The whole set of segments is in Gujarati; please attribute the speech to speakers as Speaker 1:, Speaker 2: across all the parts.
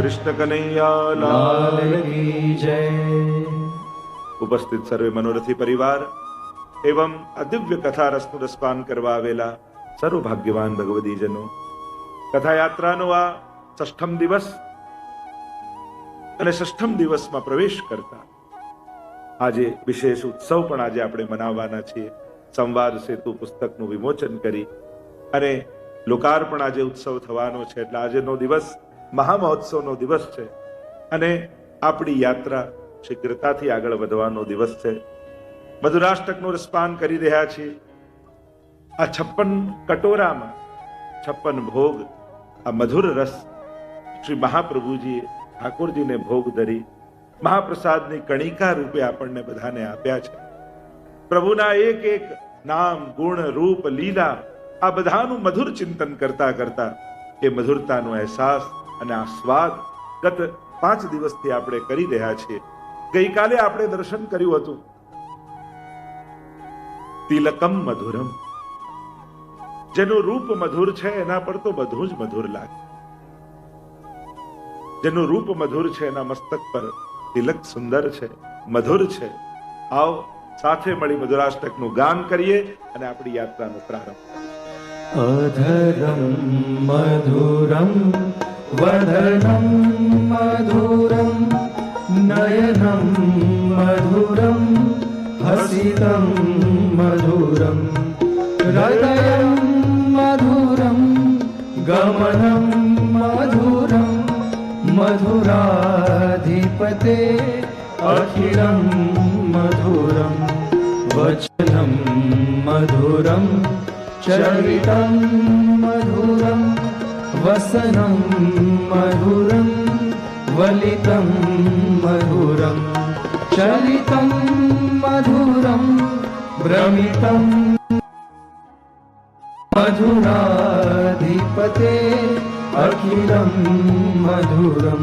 Speaker 1: કૃષ્ણ કનૈયા લાલ કી જય. ઉપસ્થિત સર્વે મનોરથી પરિવાર એવં આ દિવ્ય કથા રસનું રસપાન કરવા આવેલા સર્વ ભાગ્યવાન ભગવદીજનો, કથા યાત્રાનો આ 6ઠમ દિવસ અને 6ઠમ દિવસમાં પ્રવેશ કરતા આજે વિશેષ ઉત્સવ પણ આજે આપણે મનાવવાના છીએ. સંવાદ સેતુ પુસ્તકનું વિમોચન કરી અને લોકાર્પણ આજે ઉત્સવ થવાનો છે. એટલે આજનો દિવસ મહામહોત્સવનો દિવસ છે અને આપણી યાત્રા શીઘ્રતાથી આગળ વધવાનો દિવસ છે. મધુરાષ્ટકનું રસપાન કરી રહ્યા છીએ. આ 56 કટોરામાં 56 ભોગ, આ મધુર રસ શ્રી મહાપ્રભુજીએ ઠાકોરજીને ભોગ ધરી મહાપ્રસાદની કણિકા રૂપે આપણને બધાને આપ્યા છે. પ્રભુના એક એક નામ, ગુણ, રૂપ, લીલા આ બધાનું મધુર ચિંતન કરતા કરતા એ મધુરતાનો અહેસાસ અને આ સ્વાદ ગત 5 દિવસથી આપણે કરી રહ્યા છીએ. ગઈકાલે આપણે દર્શન કર્યું હતું તિલકમ મધુરમ. જેનું રૂપ મધુર છે એના પર તો બધું જ મધુર લાગે. જેનું રૂપ મધુર છે એના મસ્તક પર તિલક સુંદર છે, મધુર છે. આવો સાથે મળી મધુરાષ્ટકનું ગાન કરીએ અને આપણી યાત્રાનો પ્રારંભ.
Speaker 2: અધરમ મધુરમ વદનમ મધુરમ નયનમ મધુરમ હસિતમ મધુરમ હૃદયમ મધુરમ ગમનમ મધુરમ મધુરાધિપતે અખિલમ મધુરમ વચનમ મધુરમ ચરિતમ મધુરમ વસનમ મધુરમ વલિતમ મધુરમ ચલિતમ મધુરમ ભ્રમિતમ મધુરાધિપતે અખિલમ મધુરમ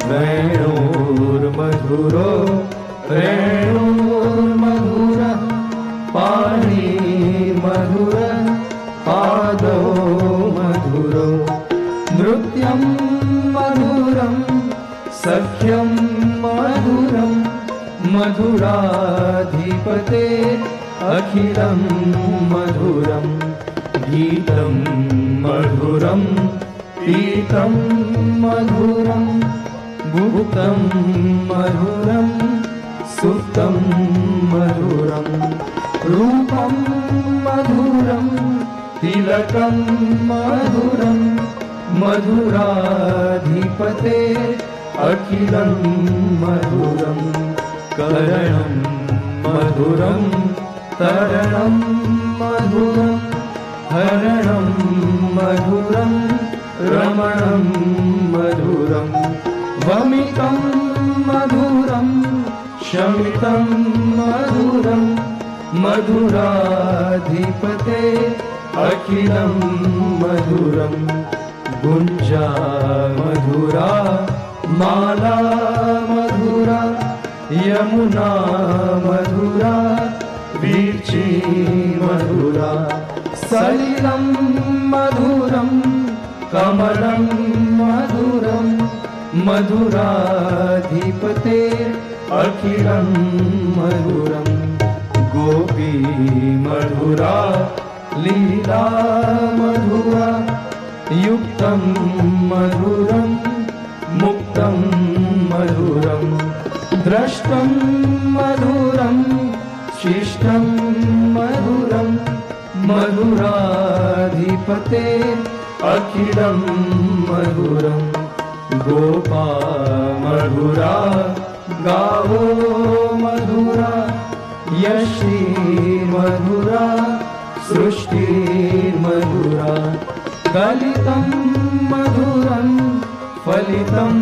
Speaker 2: વેણુર્મધુરો વેણુર્મધુર પાણીર્મધુર પાદો મધુરો નૃત્યમ મધુરમ સખ્યમ મધુરમ મધુરાધિપતે અખિલમ મધુરમ ગીતમ મધુરમ પીતમ મધુરમ ભુક્તમ મધુરમ સુક્તમ મધુરમ રૂપમ મધુરમ તિલકમ મધુરમ મધુરાધિપતે અખિલમ મધુરમ કરણમ મધુરમ તરણમ મધુરમ હરણમ મધુરમ રમણમ મધુરમ વમિતમ મધુરમ શમિતમ મધુરમ મધુરાધિપતે અખિલમ મધુરમ ગુંજા મધુરા માલા મધુરા યમુના મધુરા વીચી મધુરા સલિલમ મધુરમ કમલમ મધુરમ મધુરાધિપતે અખિલમ મધુરમ ગોપી મધુરા લીલા મધુરા યુક્તમ મધુરમ મુક્તમ મધુરમ દ્રષ્ટમ મધુરમ શિષ્ટમ મધુરમ મધુરાધિપતે અખિલમ મધુરમ ગોપા મધુરા ગાવો મધુરા યશી મધુરા સૃષ્ટિ મધુરા કલિતમ મધુરમ ફલિતમ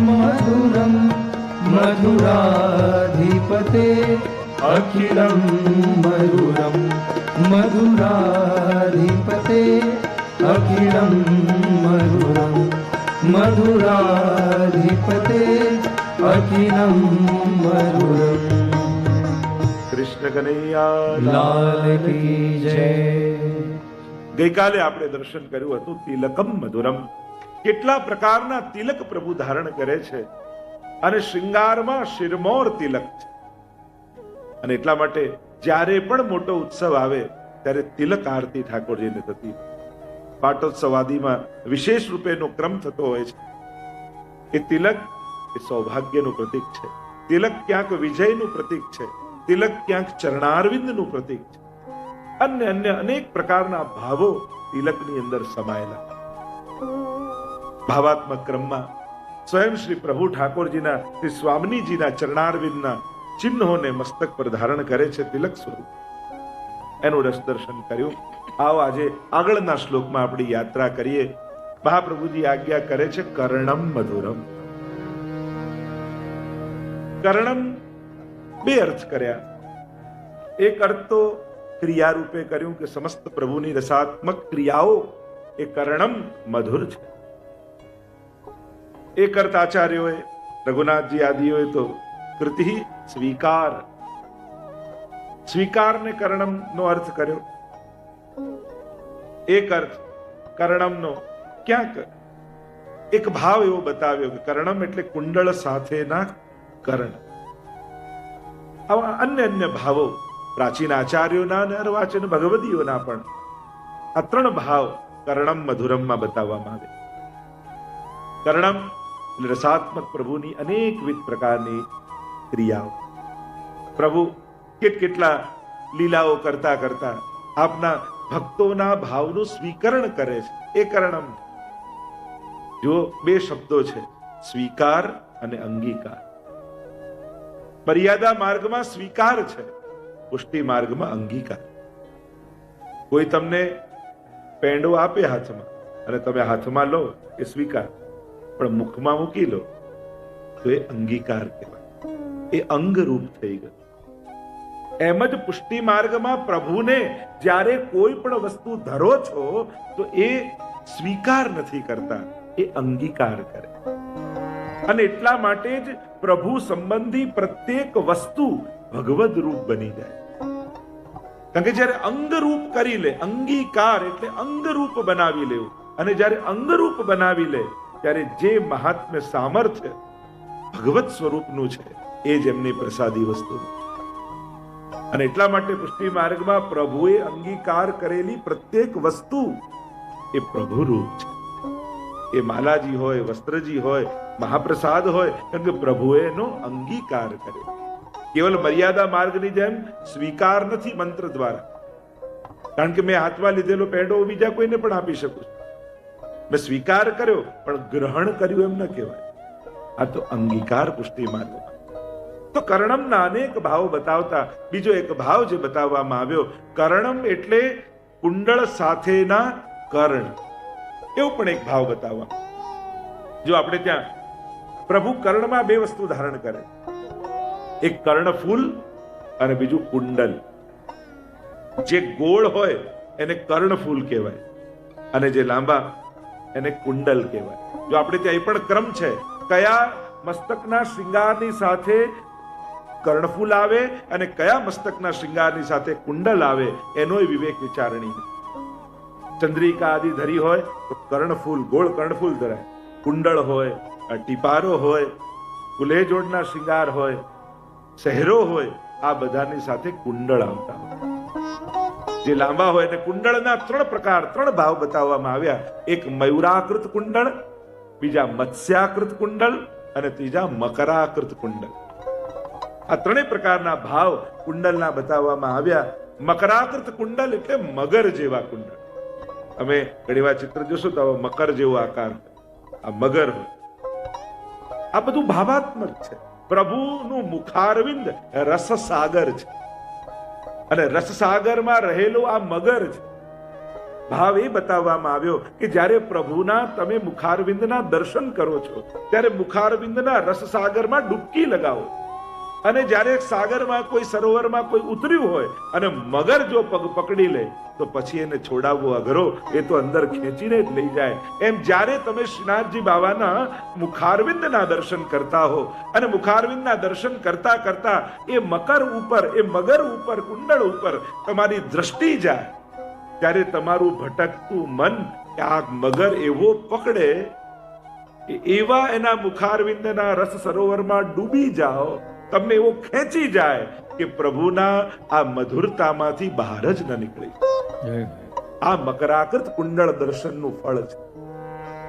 Speaker 2: મધુરમ મધુરાધિપતે અખિલમ મધુરમ મધુરાધિપતે અખિલમ મધુરમ મધુરાધિપતે અખિલમ મધુરમ.
Speaker 1: કૃષ્ણ કનૈયા
Speaker 2: લાલ કી જય.
Speaker 1: ગઈકાલે આપણે દર્શન કર્યું હતું તિલકમ મધુરમ. કેટલા પ્રકારના તિલક પ્રભુ ધારણ કરે છે અને શ્રૃંગારમાં શિરમોર તિલક છે. અને એટલા માટે જ્યારે પણ મોટો ઉત્સવ આવે ત્યારે તિલક આરતી ઠાકોરજીને થતી. પાટોત્સવ આદિમાં વિશેષ રૂપેનો ક્રમ થતો હોય છે. એ તિલક એ સૌભાગ્યનું પ્રતીક છે. તિલક ક્યાંક વિજયનું પ્રતીક છે. તિલક ક્યાંક ચરણારવિંદનું પ્રતીક છે. અન્ય અન્ય અનેક પ્રકારના ભાવો તિલકની અંદર સમાયેલા. ભાવાત્મક ક્રમમાં સ્વયં શ્રી પ્રભુ ઠાકોરજીના શ્રી સ્વામીજીના ચરણારવિંદના ચિહ્નોને મસ્તક પર ધારણ કરે છે તિલક સ્વરૂપ. એનું રસ દર્શન કર્યું. આવો આજે આગળના શ્લોકમાં આપણી યાત્રા કરીએ. મહાપ્રભુજી આજ્ઞા કરે છે કર્ણમ મધુરમ. કર્ણમ બે અર્થ કર્યા. એક અર્થ તો ક્રિયા રૂપે કર્યું કે સમસ્ત પ્રભુની રસાત્મક ક્રિયાઓ એ કર્ણમ મધુર છે. એક અર્થ આચાર્યોએ રઘુનાથજી આદિઓએ તો કૃતિ સ્વીકાર, સ્વીકારને કર્ણમ નો અર્થ કર્યો. એક અર્થ કર્ણમનો ક્યાંક એક ભાવ એવો બતાવ્યો કે કર્ણમ એટલે કુંડળ સાથેના કર્ણ. આવા અન્ય અન્ય ભાવો પ્રાચીન આચાર્યોના અને અર્વાચીન ભગવદીઓના પણ આ ત્રણ ભાવ કર્ણમ મધુરમમાં બતાવવામાં આવે. કર્ણમ એટલે રસાત્મક પ્રભુની અનેકવિધ પ્રકારની ક્રિયાઓ. પ્રભુ કેટલા લીલાઓ કરતા કરતા આપના ભક્તોના ભાવનું સ્વીકરણ કરે છે. એ કર્ણમ. જો બે શબ્દો છે, સ્વીકાર અને અંગીકાર. મર્યાદા માર્ગમાં સ્વીકાર છે, પુષ્ટિ માર્ગમાં અંગીકાર. કોઈ તમને પેંડો આપે હાથમાં અને તમે હાથમાં લો એ સ્વીકાર, પણ મુખમાં મૂકી લો તો એ અંગીકાર કહેવાય. એ અંગરૂપ થઈ ગયું. એમ જ પુષ્ટિ માર્ગમાં પ્રભુને જ્યારે કોઈ પણ વસ્તુ ધરો છો તો એ સ્વીકાર નથી કરતા, એ અંગીકાર કરે. અને એટલા માટે જ પ્રભુ સંબંધી પ્રત્યેક વસ્તુ ભગવદ રૂપ બની જાય. કારણ કે જ્યારે અંગરૂપ કરી લે, અંગીકાર એટલે અંગરૂપ બનાવી લેવું. અને જ્યારે અંગરૂપ બનાવી લે ત્યારે જે મહાત્મ્ય સામર્થ્ય ભગવત સ્વરૂપનું છે એ જ એમની પ્રસાદી વસ્તુ. અને એટલા માટે પુષ્ટિ માર્ગમાં પ્રભુએ અંગીકાર કરેલી પ્રત્યેક વસ્તુ એ પ્રભુ રૂપ છે. એ માલાજી હોય, વસ્ત્રજી હોય, મહાપ્રસાદ હોય, કારણ કે પ્રભુએ એનો અંગીકાર કર્યો. કેવલ મર્યાદા માર્ગની જેમ સ્વીકાર નથી મંત્ર દ્વારા. કારણ કે મેં હાથમાં લીધેલો પેંડો બીજા કોઈને પણ આપી શકું છું. મેં સ્વીકાર કર્યો પણ ગ્રહણ કર્યું એમ ન કહેવાય. આ તો અંગીકાર પુષ્ટિ માર્ગમાં. તો કર્ણમના અનેક ભાવો બતાવતા બીજો એક ભાવ જે બતાવવામાં આવ્યો, કર્ણમ એટલે કુંડળ સાથેના કર્ણ. એવો પણ એક ભાવ બતાવવા. જો આપણે ત્યાં પ્રભુ કર્ણમાં બે વસ્તુ ધારણ કરે, એક કર્ણફૂલ અને બીજું કુંડલ. જે ગોળ હોય એને કર્ણફૂલ કહેવાય અને જે લાંબા એને કુંડલ કહેવાય. જો આપણે ત્યાં એ પણ ક્રમ છે, કયા મસ્તકના શૃંગારની સાથે કર્ણફૂલ આવે અને કયા મસ્તકના શૃંગારની સાથે કુંડલ આવે એનો વિવેક વિચારણી. ચંદ્રિકા આદિ ધરી હોય તો કર્ણફૂલ, ગોળ કર્ણફૂલ ધરાય. કુંડળ હોય, ટીપારો હોય, કુલેજોડના શૃંગાર હોય, શહેરો હોય, આ બધાની સાથે કુંડળ આવતા હોય. જે લાંબા હોય અને કુંડળના ત્રણ પ્રકાર, ત્રણ ભાવ બતાવવામાં આવ્યા. એક મયુરાકૃત કુંડળ, બીજા મત્સ્યાકૃત કુંડળ અને ત્રીજા મકરાકૃત કુંડળ. આ ત્રણેય પ્રકારના ભાવ કુંડલના બતાવવામાં આવ્યા. મકરાકૃત કુંડલ એટલે મગર જેવા કુંડળ. અમે ઘણી વાર ચિત્ર જોશો તો મકર જેવો આકાર, આ મગર હોય. આ બધું ભાવાત્મક છે. પ્રભુનું મુખારવિંદ રસસાગર છે અને રસસાગરમાં રહેલો આ મગર છે. ભાવ એ બતાવવામાં આવ્યો કે જ્યારે પ્રભુના તમે મુખારવિંદના દર્શન કરો છો ત્યારે મુખારવિંદના રસસાગરમાં ડૂબકી લગાવો. અને જ્યારે સાગરમાં કોઈ સરોવરમાં કોઈ ઉતર્યું હોય અને મગર જો પગ પકડી લે તો પછી એને છોડાવવો અઘરો, એ તો અંદર ખેંચીને જ લઈ જાય. એમ જ્યારે તમે શ્રીનાથજી બાબાના મુખારવિંદના દર્શન કરતા હો અને મુખારવિંદના દર્શન કરતા કરતા એ મકર ઉપર, એ મગર ઉપર, કુંડળ ઉપર તમારી દ્રષ્ટિ જાય ત્યારે તમારું ભટકતું મન આ મગર એવો પકડે કે એવા એના મુખારવિંદના રસ સરોવરમાં ડૂબી જાઓ, તમને એવો ખેંચી જાય કે પ્રભુના આ મધુરતામાંથી બહાર જ ન નીકળી. આ મકરાકૃત કુંડળ દર્શનનું ફળ છે.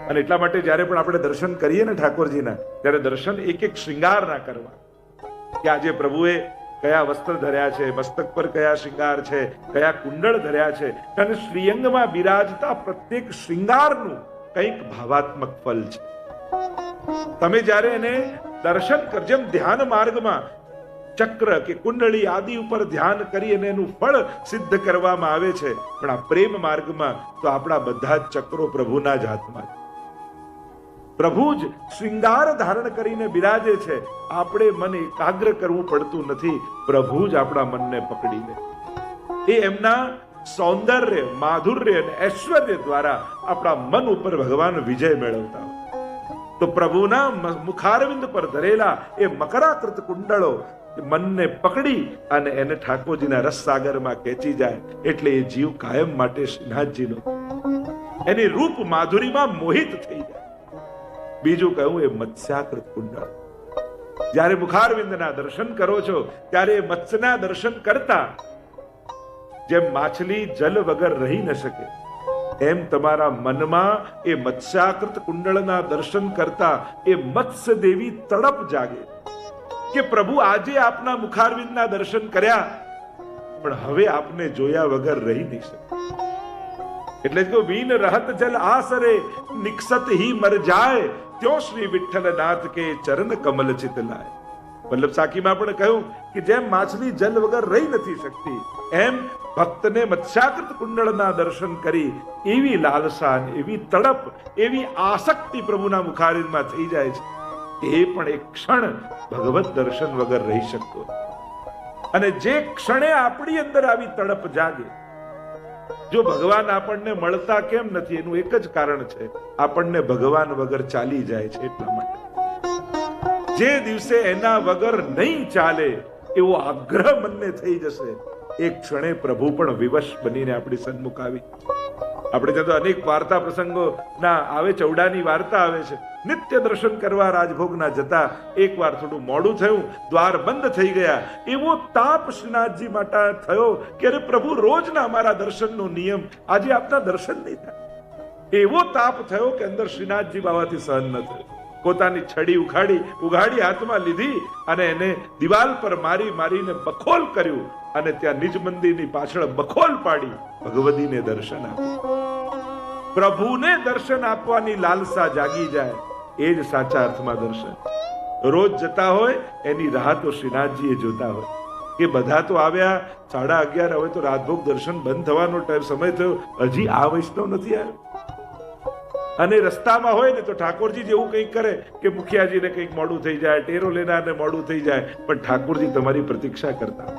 Speaker 1: અને એટલા માટે જ્યારે પણ આપણે દર્શન કરીએ ને ઠાકોરજીના, ત્યારે દર્શન એક એક શ્રૃંગાર ના કરવા, કે આજે પ્રભુએ કયા વસ્ત્ર ધર્યા છે, મસ્તક પર કયા શ્રૃંગાર છે, કયા કુંડળ ધર્યા છે, અને શ્રીઅંગમાં બિરાજતા પ્રત્યેક શ્રૃંગારનું કંઈક ભાવાત્મક ફલ છે. તમે જ્યારે એને દર્શન કર, જેમ ધ્યાન માર્ગમાં ચક્ર કે કુંડળી આદિ ઉપર ધ્યાન કરી અને એનું ફળ સિદ્ધ કરવામાં આવે છે, પણ આ પ્રેમ માર્ગમાં તો આપણા બધા જ ચક્રો પ્રભુના જ હાથમાં છે. પ્રભુ જ શ્રૃંગાર ધારણ કરીને બિરાજે છે. આપણે મન એકાગ્ર કરવું પડતું નથી, પ્રભુ જ આપણા મનને પકડી લે. એ એમના સૌંદર્ય, માધુર્ય અને ઐશ્વર્ય દ્વારા આપણા મન ઉપર ભગવાન વિજય મેળવતા હોય. તો પ્રભુના મુખારવિંદ પર ધરેલા એ મકરાકૃત કુંડળો મનને પકડી અને એને ઠાકોરજીના રસ સાગરમાં ખેંચી જાય, એટલે એ જીવ કાયમ માટે શ્રીનાથજીનો એની રૂપ માધુરીમાં મોહિત થઈ જાય. બીજું કહ્યું એ મત્સ્યાકૃત કુંડળ. જ્યારે મુખારવિંદના દર્શન કરો છો ત્યારે મત્સ્યના દર્શન કરતા જેમ માછલી જલ વગર રહી ન શકે, એમ તમારા મનમાં એ મત્સ્યાકૃત કુંડળના દર્શન કરતા એ મત્સ્ય દેવી તડપ જાગે કે પ્રભુ આજે આપના મુખારવિંદના દર્શન કર્યા, પણ હવે આપને જોયા વગર રહી નહીં શકે. એટલે જ વીન રહત જલ આસરે નિક્ષત હી મર જાય, ત્યો શ્રી વિઠ્ઠલનાથ કે ચરણ કમલ ચિત લાય. વલ્લભ સાખીમાં પણ કહ્યું કે જેમ માછલી જલ વગર રહી નથી શકતી, એમ ભક્તને મત્સ્યાકૃત કુંડળના દર્શન કરી એવી લાલસા, એવી તડપ, એવી આસક્તિ પ્રભુના મુખારવિંદમાં થઈ જાય છે કે એ પણ એક ક્ષણ ભગવત દર્શન વગર રહી શકતો. અને જે ક્ષણે આપણી અંદર આવી તડપ જાગે, જો ભગવાન આપણને મળતા કેમ નથી, એનું એક જ કારણ છે, આપણને ભગવાન વગર ચાલી જાય છે એટલા માટે. જે દિવસે એના વગર નહીં ચાલે એવો આગ્રહ મનને થઈ જશે, એક ક્ષણે પ્રભુ પણ વિવશ બનીને આપણી સન્મુખ આવી. આપણે ત્યાં તો અનેક વાર્તા પ્રસંગો ના આવે, ચૌડાની વાર્તા આવે છે. નિત્ય દર્શન કરવા રાજભોગના જતા એક વાર થોડું મોડું થયું, દ્વાર બંધ થઈ ગયા. એવો તાપ શ્રીનાથજી માટે થયો કે અરે પ્રભુ, રોજના અમારા દર્શનનો નિયમ, આજે આપના દર્શન નહીં થાય. એવો તાપ થયો કે અંદર શ્રીનાથજી બાવાથી સહન ન થયું. પોતાની છડી ઉઘાડી હાથમાં લીધી અને એને દિવાલ પર મારીને બખોલ કર્યું, અને ત્યાં નિજ મંદિરની પાછળ બખોલ પાડી ભગવતીને દર્શન આપ્યું. પ્રભુને દર્શન આપવાની લાલસા જાગી જાય, એ જ સાચા અર્થમાં દર્શન. રોજ જતા હોય એની રાહ તો શ્રીનાથજીએ જોતા હોય કે બધા તો આવ્યા 11:30, હવે તો રાજભોગ દર્શન બંધ થવાનો સમય થયો, હજી આ વૈષ્ણવ નથી આવ્યો. અને રસ્તામાં હોય ને તો ઠાકોરજી જેવું કંઈક કરે કે મુખિયાજીને કંઈક મોડું થઈ જાય, ટેરો લેનારને મોડું થઈ જાય, પણ ઠાકોરજી તમારી પ્રતીક્ષા કરતા.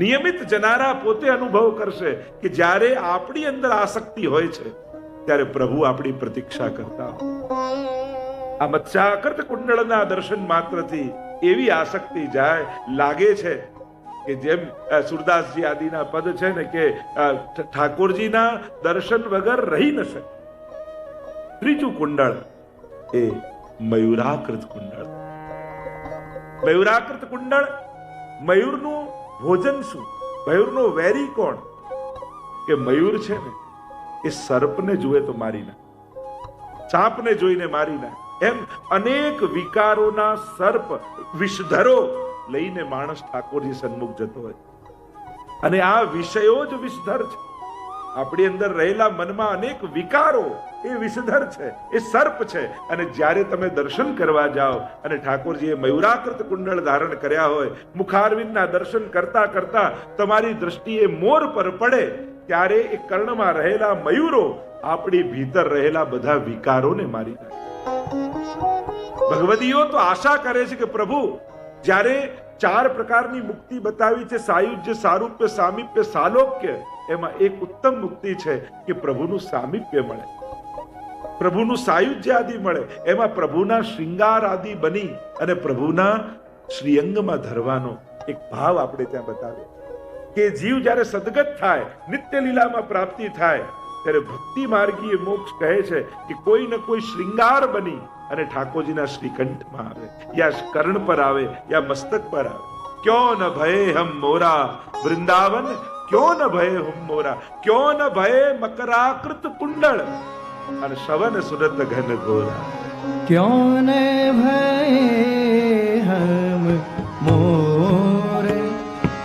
Speaker 1: નિયમિત જનારા પોતે અનુભવ કરશે કે જ્યારે આપણી અંદર આસક્તિ હોય છે ત્યારે પ્રભુ આપણી પ્રતીક્ષા કરતા હોય. આ મત્સ્યાકૃત કુંડળના દર્શન માત્રથી એવી આસક્તિ જાય, લાગે છે કે જેમ સુરદાસજી આદિના પદ છે ને કે ઠાકોરજીના દર્શન વગર રહી ન શકે. ત્રીજું કુંડળ એ મયુરાકૃત કુંડળ. મયુરાકૃત કુંડળ, મયુરનું ભોજન શું, મયુરનો વેરી કોણ? કે મયુર છે ને એ સર્પને જુએ તો મારી નાખે, સાપને જોઈને મારી નાખે. એમ અનેક વિકારોના સર્પ, વિષધરો લઈને માણસ ઠાકોરજી સન્મુખ જતો હોય. અને આ વિષયો જ વિષધર છે. આપણી અંદર રહેલા મનમાં અનેક વિકારો એ વિષધર છે, એ સર્પ છે. અને જ્યારે તમે દર્શન કરવા જાઓ અને ઠાકોરજીએ મયુરાકૃત કુંડળ ધારણ કર્યા હોય, મુખારવિંદના દર્શન કરતા કરતા તમારી દ્રષ્ટિએ મોર પર પડે, ત્યારે એ કર્ણમાં રહેલા મયુરો આપણી ભીતર રહેલા બધા વિકારોને મારી નાખે. ભગવદીઓ તો આશા કરે છે કે પ્રભુ જ્યારે 4 પ્રકારની મુક્તિ બતાવી છે, સાયુજ્ય, સારૂપ્ય, સામીપ્ય, સાલોક્ય, એમાં એક ઉત્તમ મુક્તિ છે કે પ્રભુનું સામીપ્ય મળે, પ્રભુનું સાયુજ્ય આદિ મળે. એમાં પ્રભુના શ્રૃંગાર આદિ બની અને પ્રભુના શ્રીઅંગમાં ધરવાનો એક ભાવ આપણે ત્યાં બતાવ્યો કે જીવ જ્યારે સદગત થાય, નિત્ય લીલામાં પ્રાપ્તિ થાય, ત્યારે ભક્તિ માર્ગીય મોક્ષ કહે છે કે કોઈ ને કોઈ શ્રૃંગાર બની અને ઠાકોરજીના શ્રીકંઠમાં આવે, યા કર્ણ પર આવે, યા મસ્તક પર આવે. ક્યો ન ભય હમ મોરા વૃંદાવન, ક્યો ન ભય હમ મોરા, ક્યો ન ભય મકરાકૃત કુંડળ અને શવન સુરત ઘન ઘોરા.
Speaker 2: क्यों न भय हम मोर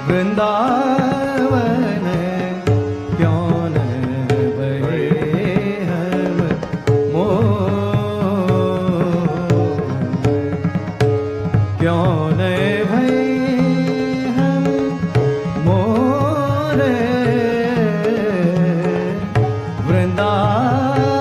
Speaker 2: वृंदावन, क्यों न भय हम मोर, क्यों न भय हम मोर वृंदावन,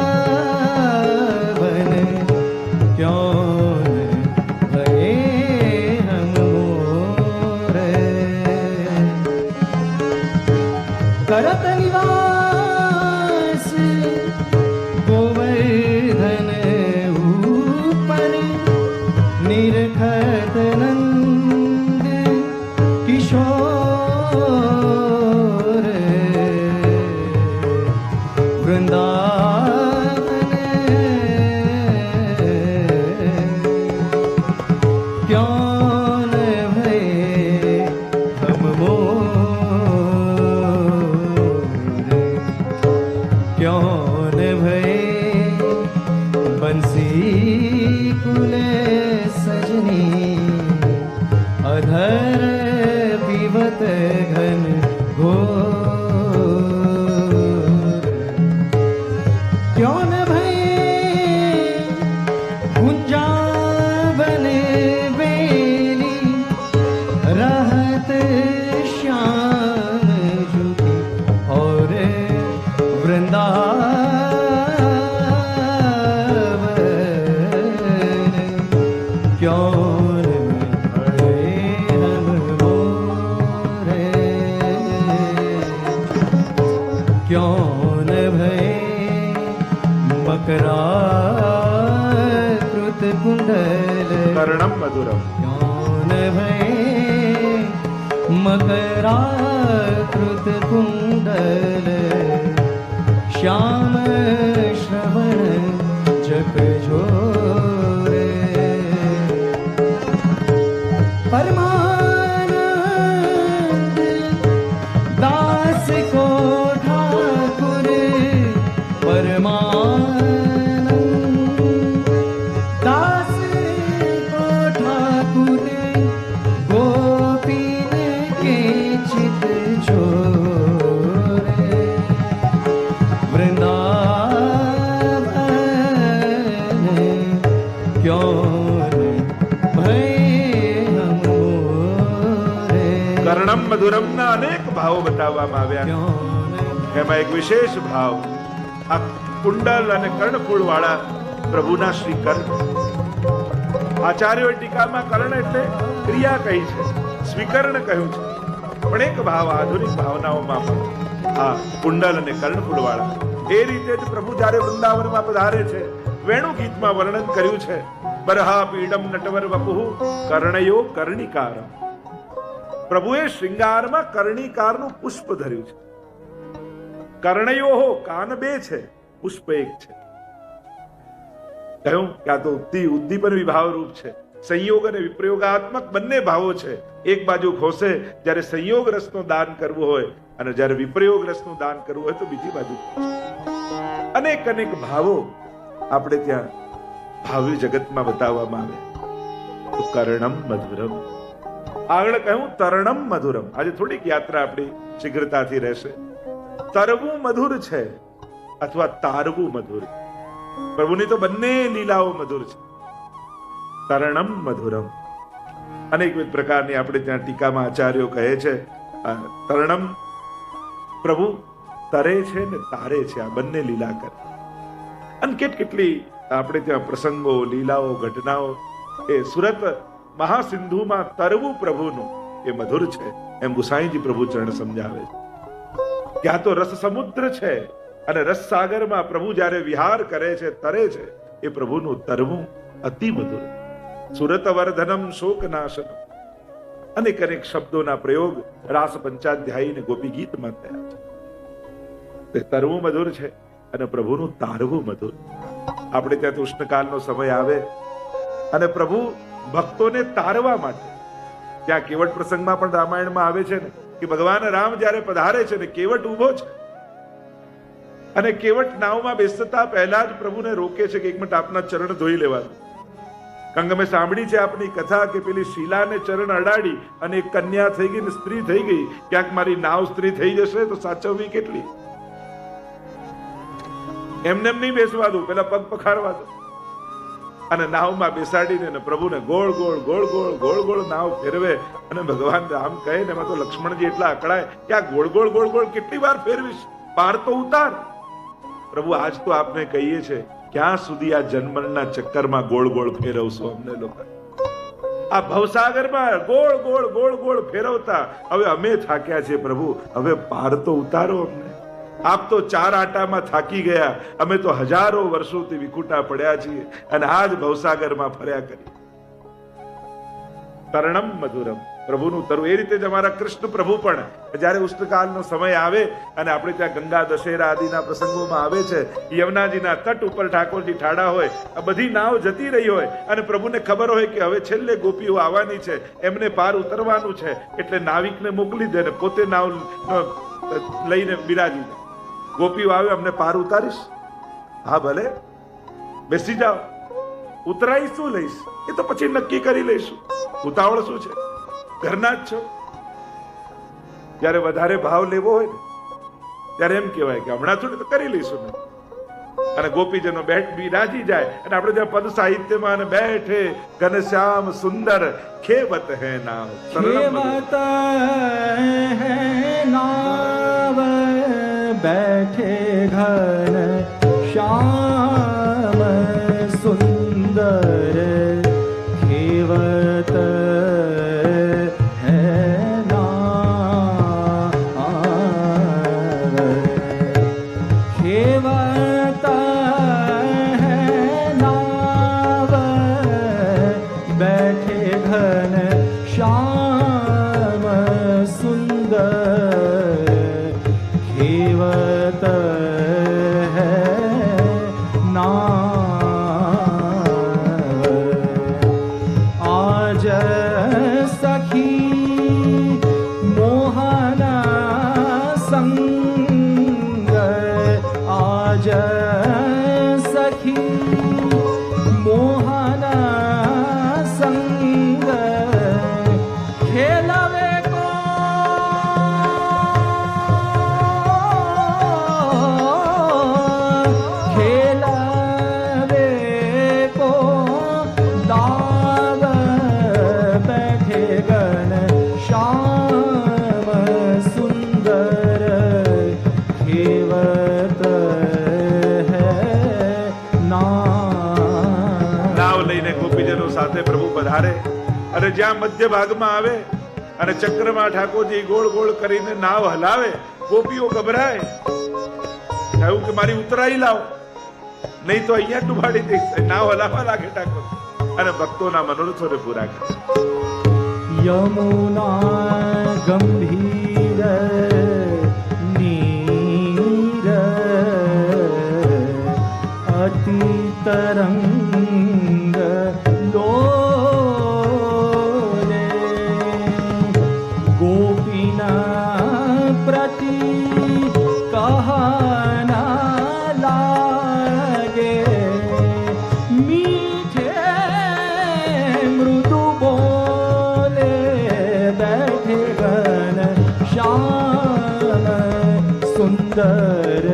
Speaker 2: करत निवास गोवर्धन ऊपर, निरखत नंद किशोर वृंदावन, क्यों न भय हम क्यों न भय बंसी कुल सजनी, अधर पीवत घन घोर, क्यों न भय गुंजावन बेली, रहत श्याम जुगी और वृंदावन, क्यों न भय हम मोर, क्यों न भय मकराकृत कुंडल
Speaker 1: कर्णम मधुरम.
Speaker 2: क्यों न भय मकराकृत कुंडल, श्याम श्रवण जप जोरे, परमानंद दास को ठाकुर, परमानंद दास को ठाकुर, गोपीन के चित छोरे, वृंदावन, क्यों न भय हम मोरे.
Speaker 1: કર્ણમ મધુરમના અનેક ભાવો બતાવવામાં આવ્યા.
Speaker 2: क्यों न
Speaker 1: એમાં એક વિશેષ ભાવ આ કુંડલ અને કર્ણફૂલ વાળા પ્રભુના શ્રી કર્ણ. આચાર્યોએ ટીકામાં કર્ણ એટલે ક્રિયા કહી છે, સ્વીકર્ણ કહ્યું છે, પણ એક ભાવ આધુનિક ભાવનાઓમાં પણ આ કુંડલ અને કર્ણફૂલ વાળા. એ રીતે જ પ્રભુ જ્યારે વૃંદાવનમાં પધારે છે, વેણુ ગીતમાં વર્ણન કર્યું છે, બરહા પીડમ નટવર વપુઃ કર્ણયો કર્ણિકારમ. પ્રભુએ શૃંગારમાં કર્ણિકારનું પુષ્પ ધર્યું છે. કર્ણયો કાન બે છે, પુષ્પ એક છે. કહ્યું કે આ તો ઉદ્દીપન વિભાવ રૂપ છે. સંયોગ અને વિપ્રયોગાત્મક બંને ભાવો છે. એક બાજુ ખોસે જ્યારે સંયોગ રસનું દાન કરવું હોય અને જ્યારે વિપ્રયોગ રસનું દાન કરવું હોય તો બીજી બાજુ અનેક અનેક ભાવો આપણે ત્યાં ભાવી જગતમાં બતાવવામાં આવે. તો કર્ણમ મધુરમ. આગળ કહ્યું તરણમ મધુરમ. આજે થોડીક યાત્રા આપણી શીઘ્રતાથી રહેશે. તરવું મધુર છે અથવા તારવું મધુર. પ્રભુની તો બંને લીલાઓ મધુર છે. તરણમ મધુરમ. અનેકવિધ પ્રકારની આપણે ત્યાં ટીકામાં આચાર્યો કહે છે તરણમ પ્રભુ તરે છે ને તારે છે, આ બંને લીલા કરે. અને કેટલી આપણે ત્યાં પ્રસંગો, લીલાઓ, ઘટનાઓ. એ સુરત મહાસિંધુમાં તરવું પ્રભુનું એ મધુર છે એમ ગુસાઈજી પ્રભુ ચરણ સમજાવે છે. ત્યાં તો રસ સમુદ્ર છે અને રસ સાગરમાં પ્રભુ જ્યારે વિહાર કરે છે, તરે છે, એ પ્રભુનું તરવું અતિ મધુર. સુરત વર્ધનમ શોક નાશનમ. અનેક અનેક શબ્દોના પ્રયોગ રાસ પંચાધ્યાયી ને ગોપી ગીતમાં થયા છે. તરવું મધુર છે. અને પ્રભુનું તારવું મધુર. આપણે ત્યાં તો ઉષ્ણકાલનો સમય આવે અને પ્રભુ ભક્તોને તારવા માટે, ત્યાં કેવટ પ્રસંગમાં પણ રામાયણમાં આવે છે ને કે ભગવાન રામ જ્યારે પધારે છે ને કેવટ ઉભો છે અને કેવટ નાવમાં બેસતા પહેલા જ પ્રભુને રોકે છે કે એક મિનિટ આપના ચરણ ધોઈ લેવાનું. કારણ કે મેં સાંભળી છે આપની કથા કે પેલી શીલાને ચરણ અડાડી અને એક કન્યા થઈ ગઈ ને સ્ત્રી થઈ ગઈ, ક્યાંક મારી નાવ સ્ત્રી થઈ જશે તો સાચવવી કેટલી. એમને એમ નહીં બેસવા દઉં, પેલા પગ પખાડવા દો અને નાવમાં બેસાડીને પ્રભુને ગોળ ગોળ ગોળ ગોળ ગોળ ગોળ નાવ ફેરવે. અને ભગવાન રામ કહે ને એમાં તો લક્ષ્મણજી એટલા અકળાય કે આ ગોળ ગોળ ગોળ ગોળ કેટલી વાર ફેરવીશ, પાર તો ઉતાર. પ્રભુ આજ તો આપને કહીએ છે ક્યાં સુધી આ જન્મના ચક્કરમાં ગોળ ગોળ ફેરવશો અમને લોકો? આ ભવસાગરમાં ગોળ ગોળ ગોળ ગોળ ફેરવતા હવે અમે થાક્યા છે પ્રભુ, હવે પાર તો ઉતારો અમને. આપ તો 4 આટામાં થાકી ગયા, અમે તો હજારો વર્ષોથી વિખૂટા પડ્યા છીએ અને આજ ભવસાગરમાં ફર્યા કરીએ. તરણમ મધુરમ, પ્રભુનું તરવું. એ રીતે જ અમારા કૃષ્ણ પ્રભુ પણ જ્યારે ઉષ્ણકાલનો સમય આવે અને આપણે ત્યાં ગંગા દશેરા આદિના પ્રસંગોમાં આવે છે, યમુનાજીના તટ ઉપર ઠાકોરજી ઠાડા હોય, આ બધી નાવ જતી રહી હોય અને પ્રભુને ખબર હોય કે હવે છેલ્લે ગોપીઓ આવવાની છે, એમને પાર ઉતરવાનું છે, એટલે નાવિકને મોકલી દે ને પોતે નાવ લઈને બિરાજી દે. ગોપીઓ આવે, અમને પાર ઉતારીશ? હા ભલે, બેસી જાઓ. ઉતરાઈ શું લઈશ એ તો પછી નક્કી કરી લઈશું, ઉતાવળ શું છે, ઘરના જ છો. જયારે વધારે ભાવ લેવો હોય ને ત્યારે એમ કહેવાય કે હમણાં થોડી તો કરી લઈશું ને. અને ગોપીજનો બિરાજી જાય અને આપણે ત્યાં પદ સાહિત્યમાં અને બેઠે ઘનશ્યામ સુંદર ખેવત હે નાવ,
Speaker 2: ખેવત હે નાવ बैठे घन श्याम सुंदर खेवत है नाव, खेवत है नाव बैठे घन श्याम सुंदर खेवत है नाव। आज सखी मोहन संग, आज सखी मोहन संग खेलवे
Speaker 1: પ્રભુ પધારે અને જ્યાં મધ્ય ભાગમાં આવે અને ચક્રમાં ઠાકોરજી ગોળ ગોળ કરીને નાવ હલાવે, ગોપીઓ ગભરાય, કહ્યું કે મારી ઉતરાઈ લાવ, નહીં તો અહીંયા ડુબાડી દઈશ. નાવ હલાવવા લાગે ઠાકોર અને ભક્તોના મનોરથોને પૂરા કરે.
Speaker 2: યમુના ગંભીર નીર અતિ તરંગ सुंदर